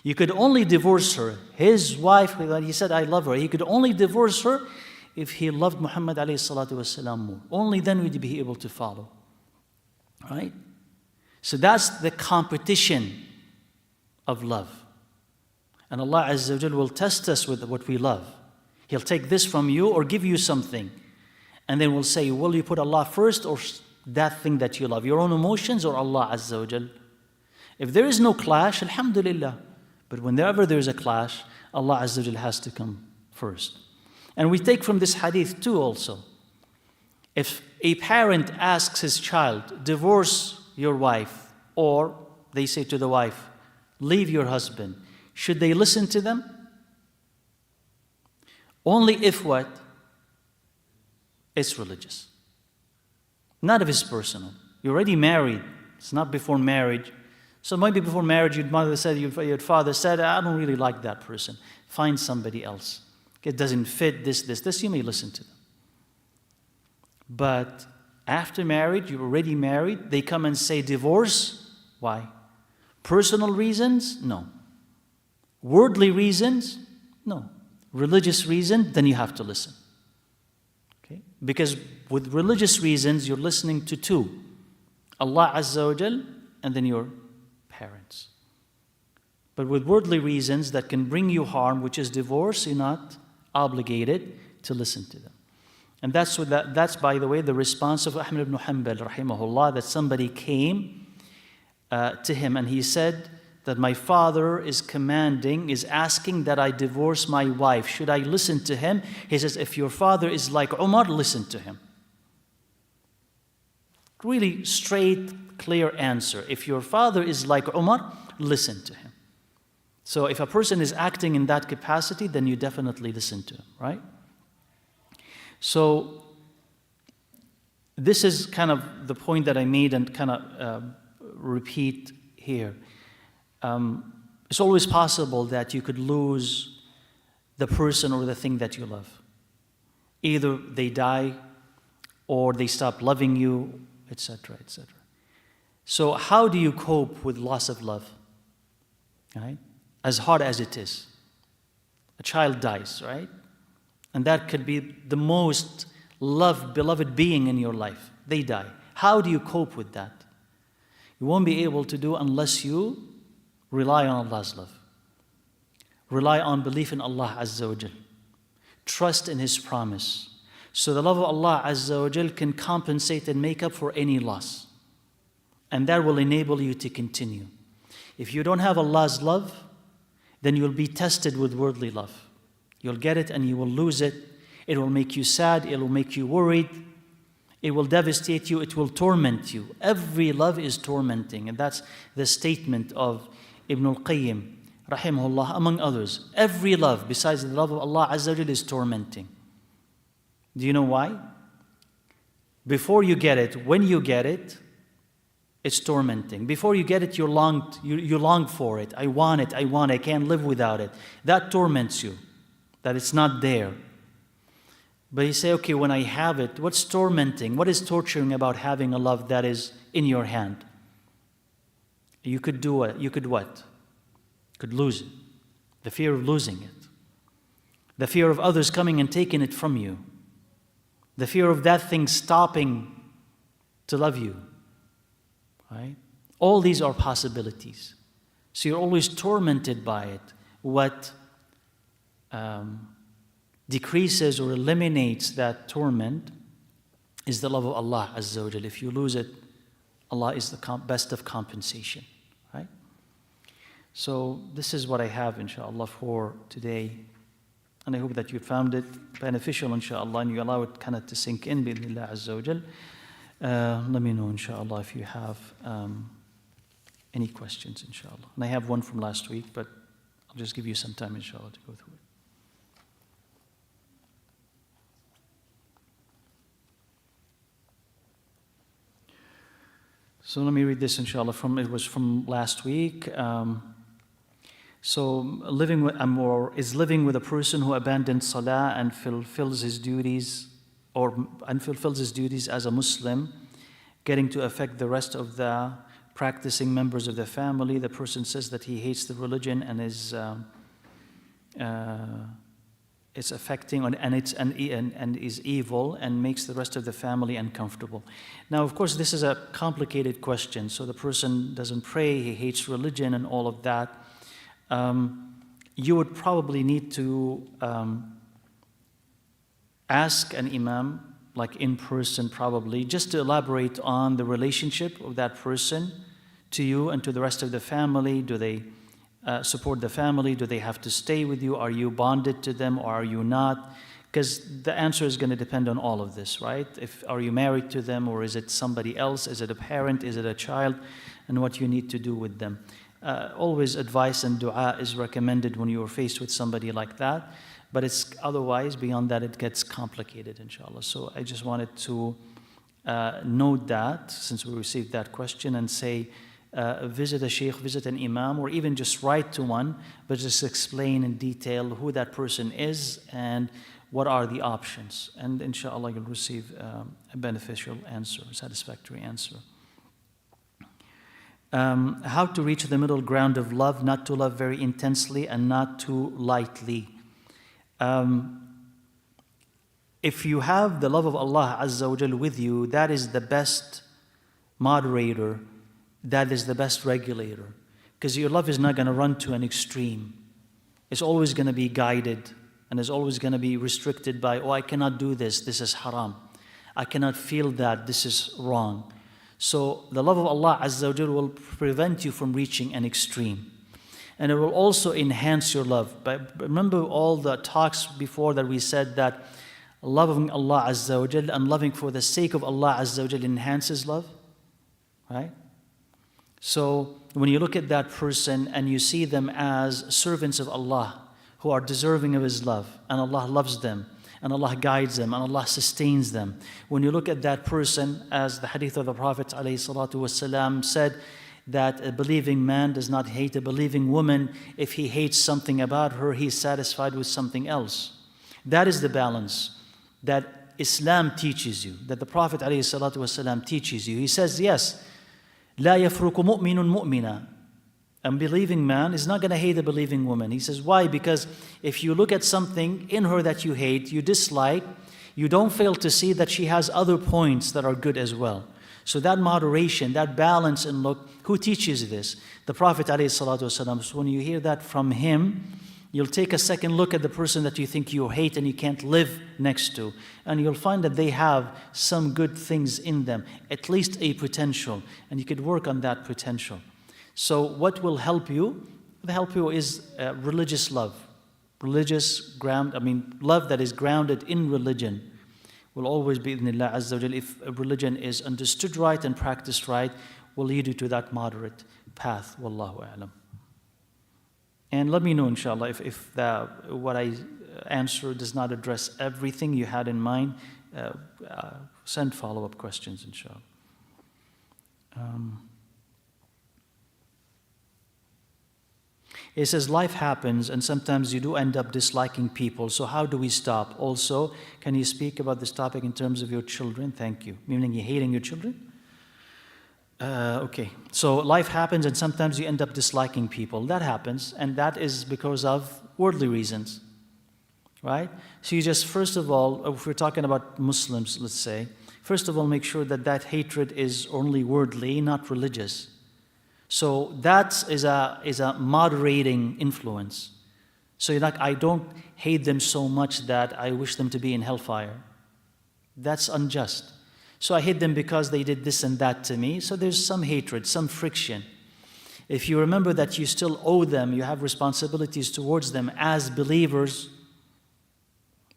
Speaker 1: You could only divorce her. His wife, he said, I love her. He could only divorce her if he loved Muhammad ﷺ more. Only then would he be able to follow. Right? So that's the competition of love. And Allah Azza wa Jal will test us with what we love. He'll take this from you or give you something. And then we'll say, will you put Allah first or that thing that you love? Your own emotions or Allah Azza wa Jal? If there is no clash, alhamdulillah. But whenever there's a clash, Allah Azza wa Jal has to come first. And we take from this hadith too also. If a parent asks his child, divorce your wife, or they say to the wife, leave your husband, should they listen to them? Only if what? It's religious. Not if it's personal. You're already married. It's not before marriage. So maybe before marriage, your mother said, your father said, I don't really like that person. Find somebody else. It doesn't fit this. You may listen to them. But after marriage, you're already married, they come and say divorce. Why? Personal reasons? No. Worldly reasons? No. Religious reason? Then you have to listen. Okay? Because with religious reasons, you're listening to two. Allah Azza wa Jal and then your parents. But with worldly reasons that can bring you harm, which is divorce, you're not obligated to listen to them. And that's, by the way, the response of Ahmad ibn Hanbal, rahimahullah, that somebody came to him and he said that my father is asking that I divorce my wife. Should I listen to him? He says, if your father is like Umar, listen to him. Really straight, clear answer. If your father is like Umar, listen to him. So if a person is acting in that capacity, then you definitely listen to him, right? So this is kind of the point that I made and kind of repeat here. It's always possible that you could lose the person or the thing that you love. Either they die or they stop loving you, etc., etc. So how do you cope with loss of love? Right? As hard as it is. A child dies, right? And that could be the most loved, beloved being in your life. They die. How do you cope with that? You won't be able to do unless you rely on Allah's love. Rely on belief in Allah Azza wa Jal. Trust in His promise. So the love of Allah Azza wa Jal can compensate and make up for any loss. And that will enable you to continue. If you don't have Allah's love, then you'll be tested with worldly love. You'll get it and you will lose it. It will make you sad. It will make you worried. It will devastate you. It will torment you. Every love is tormenting. And that's the statement of Ibn al-Qayyim, rahimahullah, among others. Every love, besides the love of Allah Azza wa Jal, is tormenting. Do you know why? Before you get it, when you get it, it's tormenting. Before you get it, you long for it. I want it, I can't live without it. That torments you, that it's not there. But you say, okay, when I have it, what's tormenting? What is torturing about having a love that is in your hand? You could do it. You could what? Could lose it. The fear of losing it. The fear of others coming and taking it from you. The fear of that thing stopping to love you. Right? All these are possibilities. So you're always tormented by it. What decreases or eliminates that torment is the love of Allah Azza wa Jal. If you lose it, Allah is the best of compensation. Right? So this is what I have, inshaAllah, for today. And I hope that you found it beneficial, inshaAllah, and you allow it kind of to sink in, bi'idhnillah Azza wa Jal. Let me know, inshaAllah, if you have any questions, inshaAllah. And I have one from last week, but I'll just give you some time, inshaAllah, to go through it. So let me read this, inshaAllah. It was from last week. So living with a person who abandoned salah and fulfills his duties as a Muslim, getting to affect the rest of the practicing members of the family. The person says that he hates the religion and it's affecting and is evil and makes the rest of the family uncomfortable. Now, of course, this is a complicated question. So the person doesn't pray, he hates religion and all of that. You would probably need to ask an imam, like in person probably, just to elaborate on the relationship of that person to you and to the rest of the family. Do they support the family? Do they have to stay with you? Are you bonded to them or are you not? Because the answer is going to depend on all of this, right? Are you married to them, or is it somebody else? Is it a parent? Is it a child? And what you need to do with them. Always advice and dua is recommended when you are faced with somebody like that. But it's otherwise, beyond that, it gets complicated, inshallah. So I just wanted to note that, since we received that question, and say, visit a sheikh, visit an imam, or even just write to one, but just explain in detail who that person is and what are the options. And inshallah, you'll receive a beneficial answer, a satisfactory answer. How to reach the middle ground of love, not to love very intensely and not too lightly. If you have the love of Allah Azza wa Jal with you, that is the best moderator, that is the best regulator. Because your love is not going to run to an extreme. It's always going to be guided and is always going to be restricted by, oh, I cannot do this, this is haram. I cannot feel that, this is wrong. So the love of Allah Azza wa Jal will prevent you from reaching an extreme. And it will also enhance your love. But remember all the talks before that we said that loving Allah Azza wa Jal and loving for the sake of Allah Azza wa Jal enhances love, right? So when you look at that person and you see them as servants of Allah who are deserving of His love, and Allah loves them, and Allah guides them, and Allah sustains them. When you look at that person, as the hadith of the Prophet ﷺ said, that a believing man does not hate a believing woman. If he hates something about her, he is satisfied with something else. That is the balance that Islam teaches you, that the Prophet ﷺ teaches you. He says, yes, لا يفرق مؤمن مؤمنا. A believing man is not going to hate a believing woman. He says, why? Because if you look at something in her that you hate, you dislike, you don't fail to see that she has other points that are good as well. So that moderation, that balance in look, who teaches this? The Prophet ﷺ. So when you hear that from him, You'll take a second look at the person that you think you hate and you can't live next to, and you'll find that they have some good things in them, at least a potential, and you could work on that potential. So what will help you? What help you is religious love. Love that is grounded in religion will always be, idhnillah azza wa jal, if religion is understood right and practiced right, will lead you to that moderate path. Wallahu a'lam. And let me know, inshallah, if what I answered does not address everything you had in mind. Send follow-up questions, inshallah. It says, life happens and sometimes you do end up disliking people. So how do we stop? Also, can you speak about this topic in terms of your children? Thank you. Meaning you're hating your children? Okay, so life happens and sometimes you end up disliking people. That happens, and that is because of worldly reasons, right? So you just, first of all, if we're talking about Muslims, let's say, first of all, make sure that that hatred is only worldly, not religious. So that is a moderating influence. So you're like, I don't hate them so much that I wish them to be in hellfire. That's unjust. So I hate them because they did this and that to me. So there's some hatred, some friction. If you remember that you still owe them, you have responsibilities towards them as believers,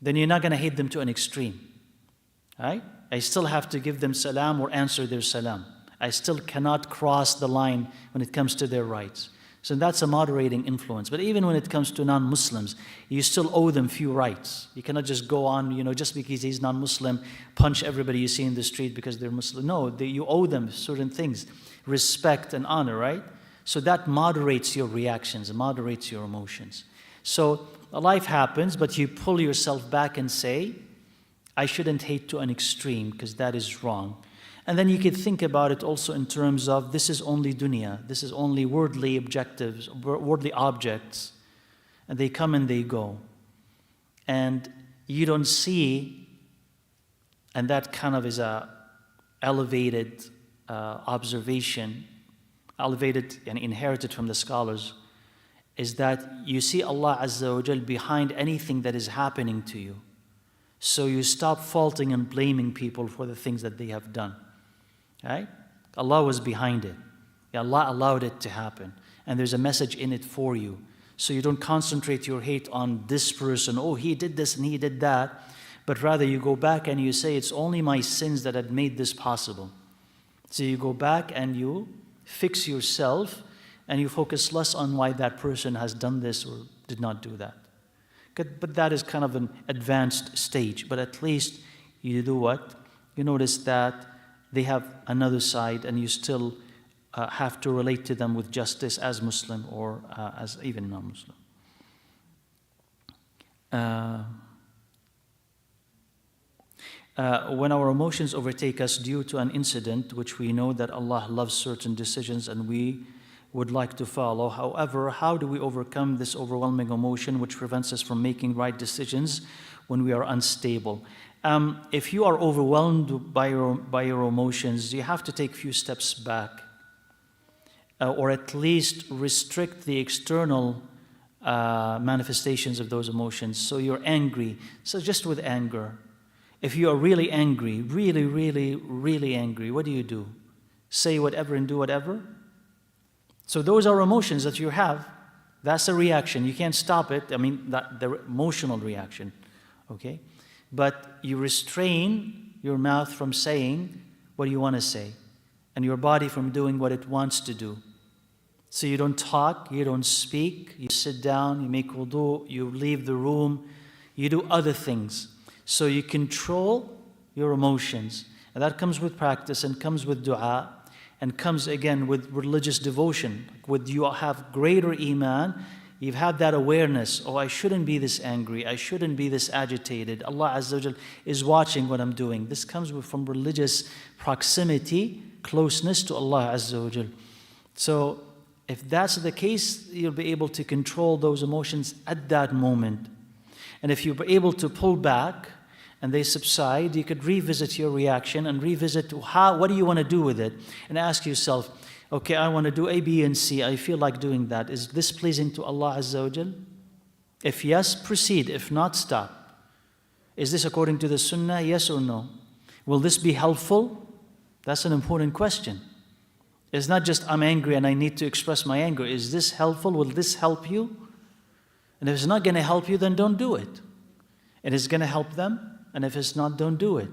Speaker 1: then you're not going to hate them to an extreme. Right? I still have to give them salam or answer their salam. I still cannot cross the line when it comes to their rights. So that's a moderating influence. But even when it comes to non-Muslims, you still owe them few rights. You cannot just go on, just because he's non-Muslim, punch everybody you see in the street because they're Muslim. No, you owe them certain things, respect and honor, right? So that moderates your reactions, moderates your emotions. So life happens, but you pull yourself back and say, I shouldn't hate to an extreme because that is wrong. And then you could think about it also in terms of this is only dunya, this is only worldly objectives, worldly objects, and they come and they go. And you don't see, and that kind of is a elevated observation, elevated and inherited from the scholars, is that you see Allah Azza wa Jal behind anything that is happening to you. So you stop faulting and blaming people for the things that they have done. Right? Allah was behind it. Allah allowed it to happen. And there's a message in it for you. So you don't concentrate your hate on this person. Oh, he did this and he did that. But rather you go back and you say, it's only my sins that had made this possible. So you go back and you fix yourself and you focus less on why that person has done this or did not do that. But that is kind of an advanced stage. But at least you do what? You notice that they have another side and you still have to relate to them with justice as Muslim or as even non-Muslim. When our emotions overtake us due to an incident which we know that Allah loves certain decisions and we would like to follow. However, how do we overcome this overwhelming emotion which prevents us from making right decisions when we are unstable? If you are overwhelmed by your emotions, you have to take a few steps back, or at least restrict the external manifestations of those emotions. So you're angry, so just with anger. If you are really angry, really, really, really angry, what do? Say whatever and do whatever? So those are emotions that you have. That's a reaction. You can't stop it. I mean, the emotional reaction, okay? But you restrain your mouth from saying what you want to say, and your body from doing what it wants to do. So you don't talk, you don't speak, you sit down, you make wudu, you leave the room, you do other things. So you control your emotions. And that comes with practice and comes with dua and comes again with religious devotion. With you have greater iman, you've had that awareness, oh, I shouldn't be this angry, I shouldn't be this agitated. Allah Azza wa Jal is watching what I'm doing. This comes from religious proximity, closeness to Allah Azza wa Jal. So if that's the case, you'll be able to control those emotions at that moment. And if you're able to pull back and they subside, you could revisit your reaction and revisit what do you want to do with it? And ask yourself, okay, I want to do A, B, and C. I feel like doing that. Is this pleasing to Allah Azza wa Jal? If yes, proceed. If not, stop. Is this according to the sunnah? Yes or no? Will this be helpful? That's an important question. It's not just I'm angry and I need to express my anger. Is this helpful? Will this help you? And if it's not going to help you, then don't do it. It is going to help them, and if it's not, don't do it.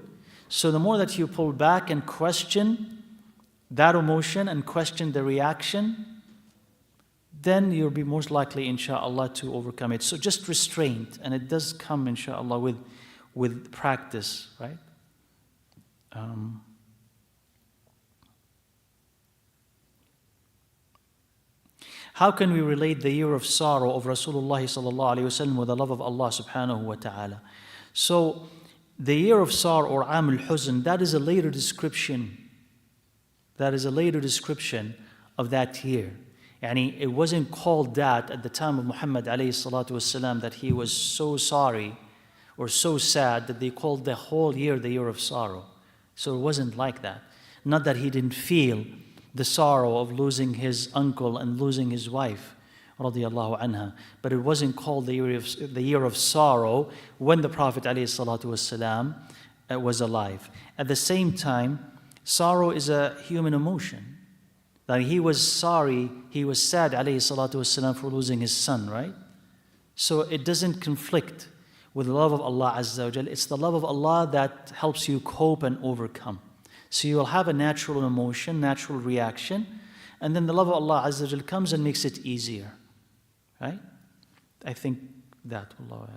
Speaker 1: So the more that you pull back and question that emotion and question the reaction, then you'll be most likely, inshallah, to overcome it. So just restraint, and it does come, inshallah, with practice, right? How can we relate the year of sorrow of Rasulullah sallallahu alaihi wasallam with the love of Allah subhanahu wa ta'ala? So the year of sorrow, or Am al-Huzn, that is a later description. That is a later description of that year. Yani it wasn't called that at the time of Muhammad alayhi salatu wasalam, that he was so sorry or so sad that they called the whole year the year of sorrow. So it wasn't like that. Not that he didn't feel the sorrow of losing his uncle and losing his wife, radiyallahu anha. But it wasn't called the year of sorrow when the Prophet ﷺ was alive. At the same time, sorrow is a human emotion. Like he was sorry, he was sad ﷺ for losing his son, right? So it doesn't conflict with the love of Allah Azza wa Jal. It's the love of Allah that helps you cope and overcome. So you will have a natural emotion, natural reaction, and then the love of Allah Azza wa Jal comes and makes it easier. Right? I think that, Wallahu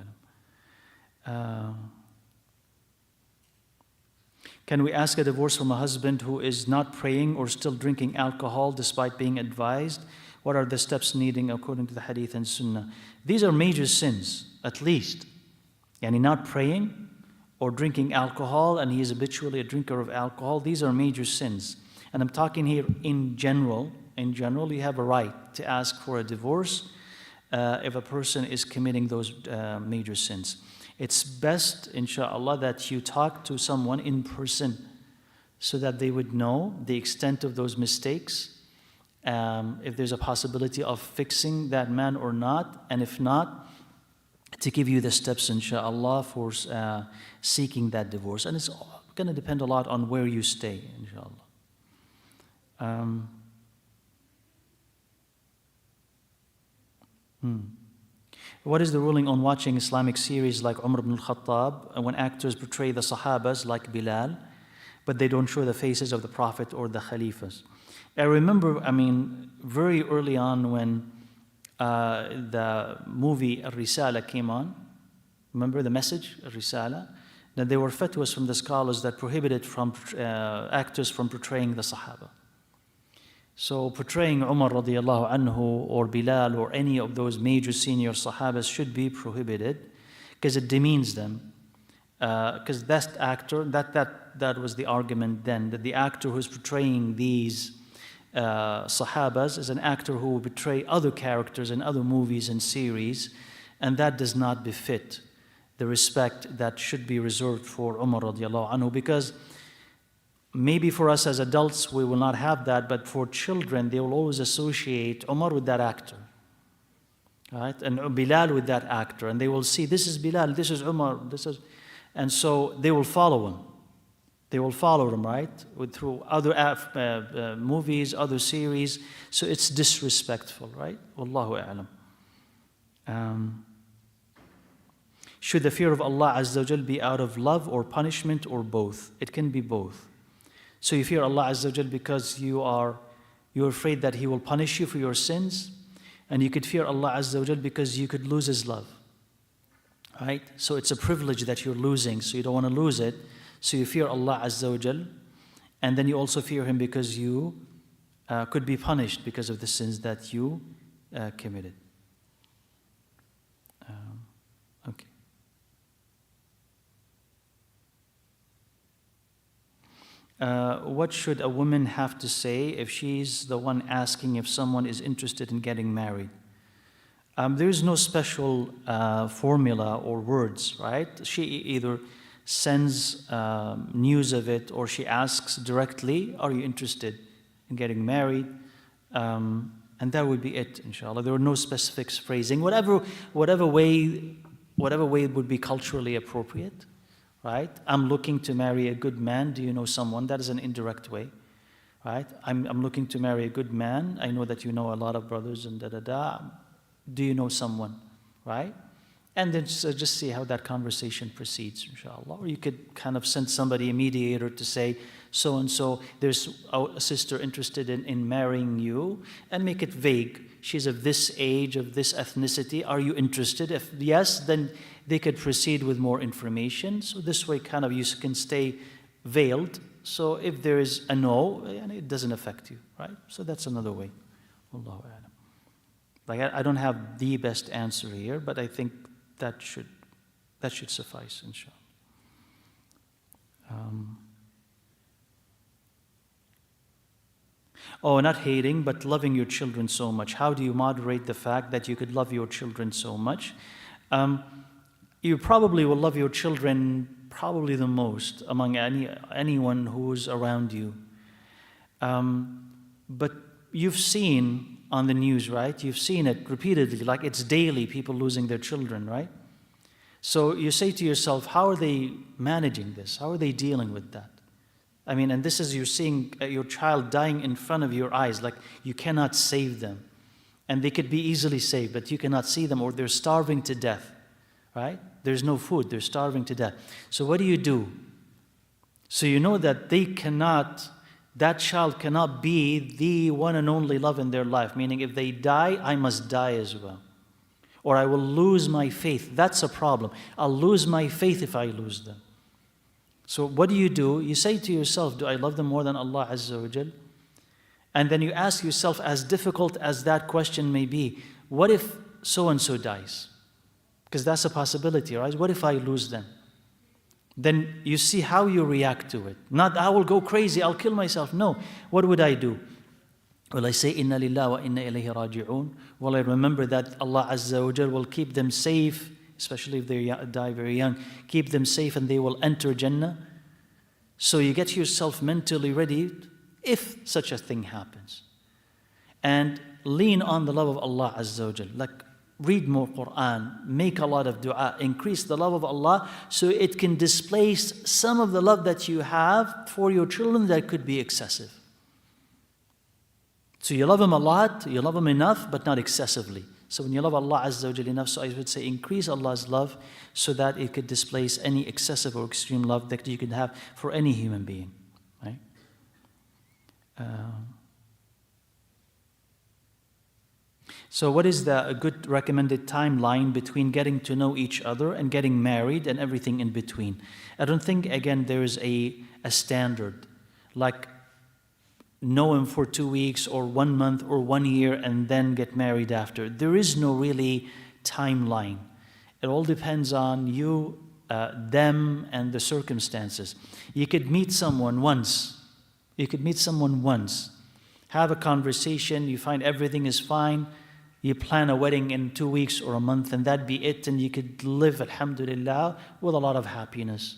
Speaker 1: a'lam. Can we ask a divorce from a husband who is not praying or still drinking alcohol despite being advised? What are the steps needing according to the Hadith and Sunnah? These are major sins, at least. Yani not praying or drinking alcohol, and he is habitually a drinker of alcohol, these are major sins. And I'm talking here in general. In general, you have a right to ask for a divorce if a person is committing those major sins. It's best, inshallah, that you talk to someone in person so that they would know the extent of those mistakes, if there's a possibility of fixing that man or not, and if not, to give you the steps, inshallah, for seeking that divorce. And it's going to depend a lot on where you stay, inshallah. What is the ruling on watching Islamic series like Umar ibn al-Khattab when actors portray the Sahabas like Bilal, but they don't show the faces of the Prophet or the Khalifas? I remember, very early on when the movie Al-Risala came on, remember the message, Al-Risala? That there were fatwas from the scholars that prohibited from actors from portraying the Sahaba. So portraying Umar radiallahu anhu or Bilal or any of those major senior Sahabas should be prohibited because it demeans them. Because that actor, that was the argument then, that the actor who's portraying these Sahabas is an actor who will portray other characters in other movies and series, and that does not befit the respect that should be reserved for Umar radiallahu anhu, because maybe for us as adults we will not have that, but for children they will always associate Umar with that actor, right? And Bilal with that actor, and they will see this is Bilal, this is Umar, and so they will follow him. They will follow him, right? Through other movies, other series. So it's disrespectful, right? Wallahu a'lam. Should the fear of Allah Azza wa Jal be out of love or punishment or both? It can be both. So you fear Allah Azza wa Jal because you're afraid that He will punish you for your sins, and you could fear Allah Azza wa Jal because you could lose His love, right? So it's a privilege that you're losing, so you don't want to lose it. So you fear Allah Azza wa Jal, and then you also fear Him because you could be punished because of the sins that you committed. Okay. What should a woman have to say if she's the one asking if someone is interested in getting married? There is no special formula or words, right? She either sends news of it or she asks directly, are you interested in getting married? And And that would be it, inshallah. There were no specific phrasing. Whatever way it would be culturally appropriate, right? I'm looking to marry a good man. Do you know someone? That is an indirect way, right? I'm looking to marry a good man. I know that you know a lot of brothers and da-da-da. Do you know someone, right? And then just see how that conversation proceeds, inshallah. Or you could kind of send somebody, a mediator, to say, so-and-so, there's a sister interested in marrying you, and make it vague. She's of this age, of this ethnicity. Are you interested? If yes, then they could proceed with more information. So this way, kind of, you can stay veiled. So if there is a no, it doesn't affect you, right? So that's another way. Wallahu a'lam. Like, I don't have the best answer here, but I think that should suffice, inshallah. Not hating, but loving your children so much. How do you moderate the fact that you could love your children so much? You probably will love your children probably the most among anyone who's around you. But you've seen on the news, right? You've seen it repeatedly, like it's daily, people losing their children, right? So you say to yourself, how are they managing this? How are they dealing with that? I mean, and this is, you're seeing your child dying in front of your eyes, like you cannot save them. And they could be easily saved, but you cannot see them, or they're starving to death, right? There's no food, they're starving to death. So what do? So you know that that child cannot be the one and only love in their life, meaning if they die, I must die as well. Or I will lose my faith. That's a problem. I'll lose my faith if I lose them. So what do? You say to yourself, do I love them more than Allah Azza wa Jal? And then you ask yourself, as difficult as that question may be, what if so-and-so dies? Because that's a possibility, right? What if I lose them? Then you see how you react to it. Not, I will go crazy, I'll kill myself. No, what would I do? Will I say, Inna lillah wa inna ilayhi raji'un? Will I remember that Allah Azza wa Jal will keep them safe, especially if they die very young, keep them safe and they will enter Jannah? So you get yourself mentally ready if such a thing happens. And lean on the love of Allah Azza wa Jal. Like, read more Quran, make a lot of dua, increase the love of Allah so it can displace some of the love that you have for your children that could be excessive. So you love them a lot, you love them enough, but not excessively. So when you love Allah Azza wa Jalla enough, so I would say increase Allah's love so that it could displace any excessive or extreme love that you could have for any human being, right? So what is a good recommended timeline between getting to know each other and getting married and everything in between? I don't think, again, there is a standard, like know him for 2 weeks or 1 month or 1 year and then get married after. There is no really timeline. It all depends on you, them, and the circumstances. You could meet someone once. Have a conversation, you find everything is fine. You plan a wedding in 2 weeks or a month, and that'd be it, and you could live, alhamdulillah, with a lot of happiness.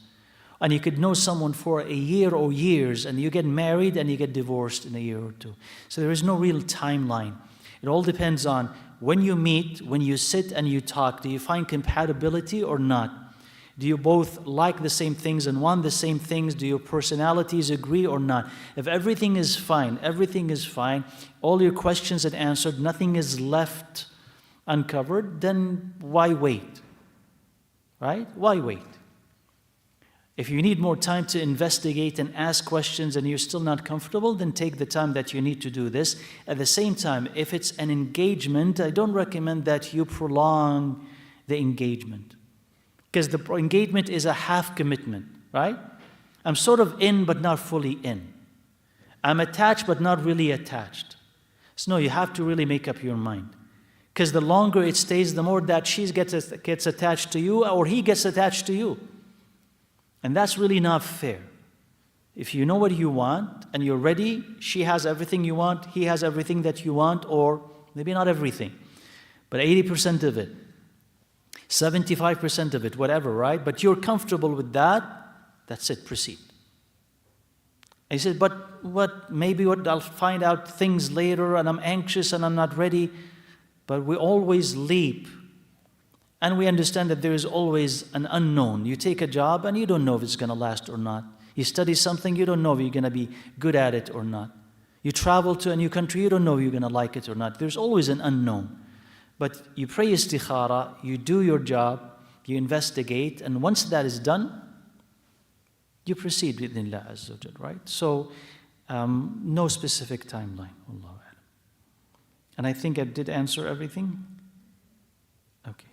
Speaker 1: And you could know someone for a year or years, and you get married and you get divorced in a year or two. So there is no real timeline. It all depends on when you meet, when you sit and you talk, do you find compatibility or not? Do you both like the same things and want the same things? Do your personalities agree or not? If everything is fine, all your questions are answered, nothing is left uncovered, then why wait? Right? Why wait? If you need more time to investigate and ask questions and you're still not comfortable, then take the time that you need to do this. At the same time, if it's an engagement, I don't recommend that you prolong the engagement. Because the engagement is a half commitment, right? I'm sort of in, but not fully in. I'm attached, but not really attached. So no, you have to really make up your mind. Because the longer it stays, the more that she gets attached to you, or he gets attached to you. And that's really not fair. If you know what you want, and you're ready, she has everything you want, he has everything that you want, or maybe not everything, but 80% of it. 75% of it, whatever, right? But you're comfortable with that, that's it, proceed. He said, but maybe I'll find out things later and I'm anxious and I'm not ready. But we always leap. And we understand that there is always an unknown. You take a job and you don't know if it's going to last or not. You study something, you don't know if you're going to be good at it or not. You travel to a new country, you don't know if you're going to like it or not. There's always an unknown. But you pray istikhara, you do your job, you investigate, and once that is done, you proceed with Allah Azza wa Jal, right? So, no specific timeline. Allahu A'lam. And I think I did answer everything. Okay.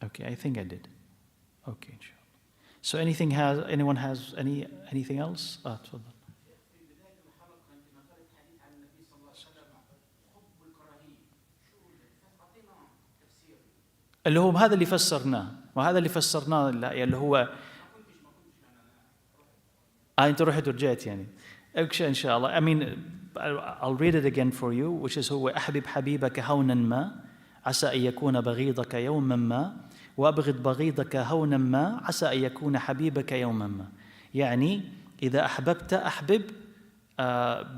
Speaker 1: Okay, I think I did. Okay, inshallah. So anyone has anything else? تفضل. اللي هو هذا اللي فسرناه وهذا اللي فسرناه اللي هو انت رحت ورجعت يعني. إن شاء الله. I mean, I'll read it again for you, which is هو أحبب حبيبك هونا ما عسى أن يكون بغيضك يوما ما وأبغض بغيضك هونا ما عسى أن يكون حبيبك يوما ما. يعني إذا أحببت أحبب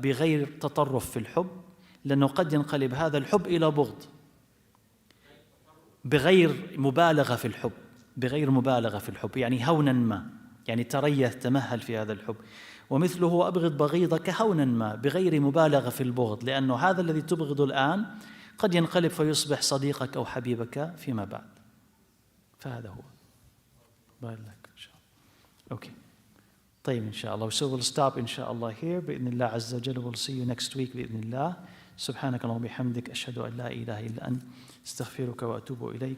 Speaker 1: بغير تطرف في الحب، لأنه قد ينقلب هذا الحب إلى بغض بغير مبالغة في الحب، بغير مبالغة في الحب، يعني هونا ما، يعني تريث تمهل في هذا الحب. ومثله أبغض بغيضك هونا ما بغير مبالغة في البغض، لأنه هذا الذي تبغض الآن قد ينقلب فيصبح صديقك أو حبيبك فيما بعد. فهذا هو. بارك لك إن شاء الله. Okay. طيب إن شاء الله. So we'll stop إن شاء الله here بإذن الله عز وجل. We'll see you next week بإذن الله. سبحانك اللهم وبحمدك أشهد أن لا إله إلا أنت استغفرك وأتوب إليك.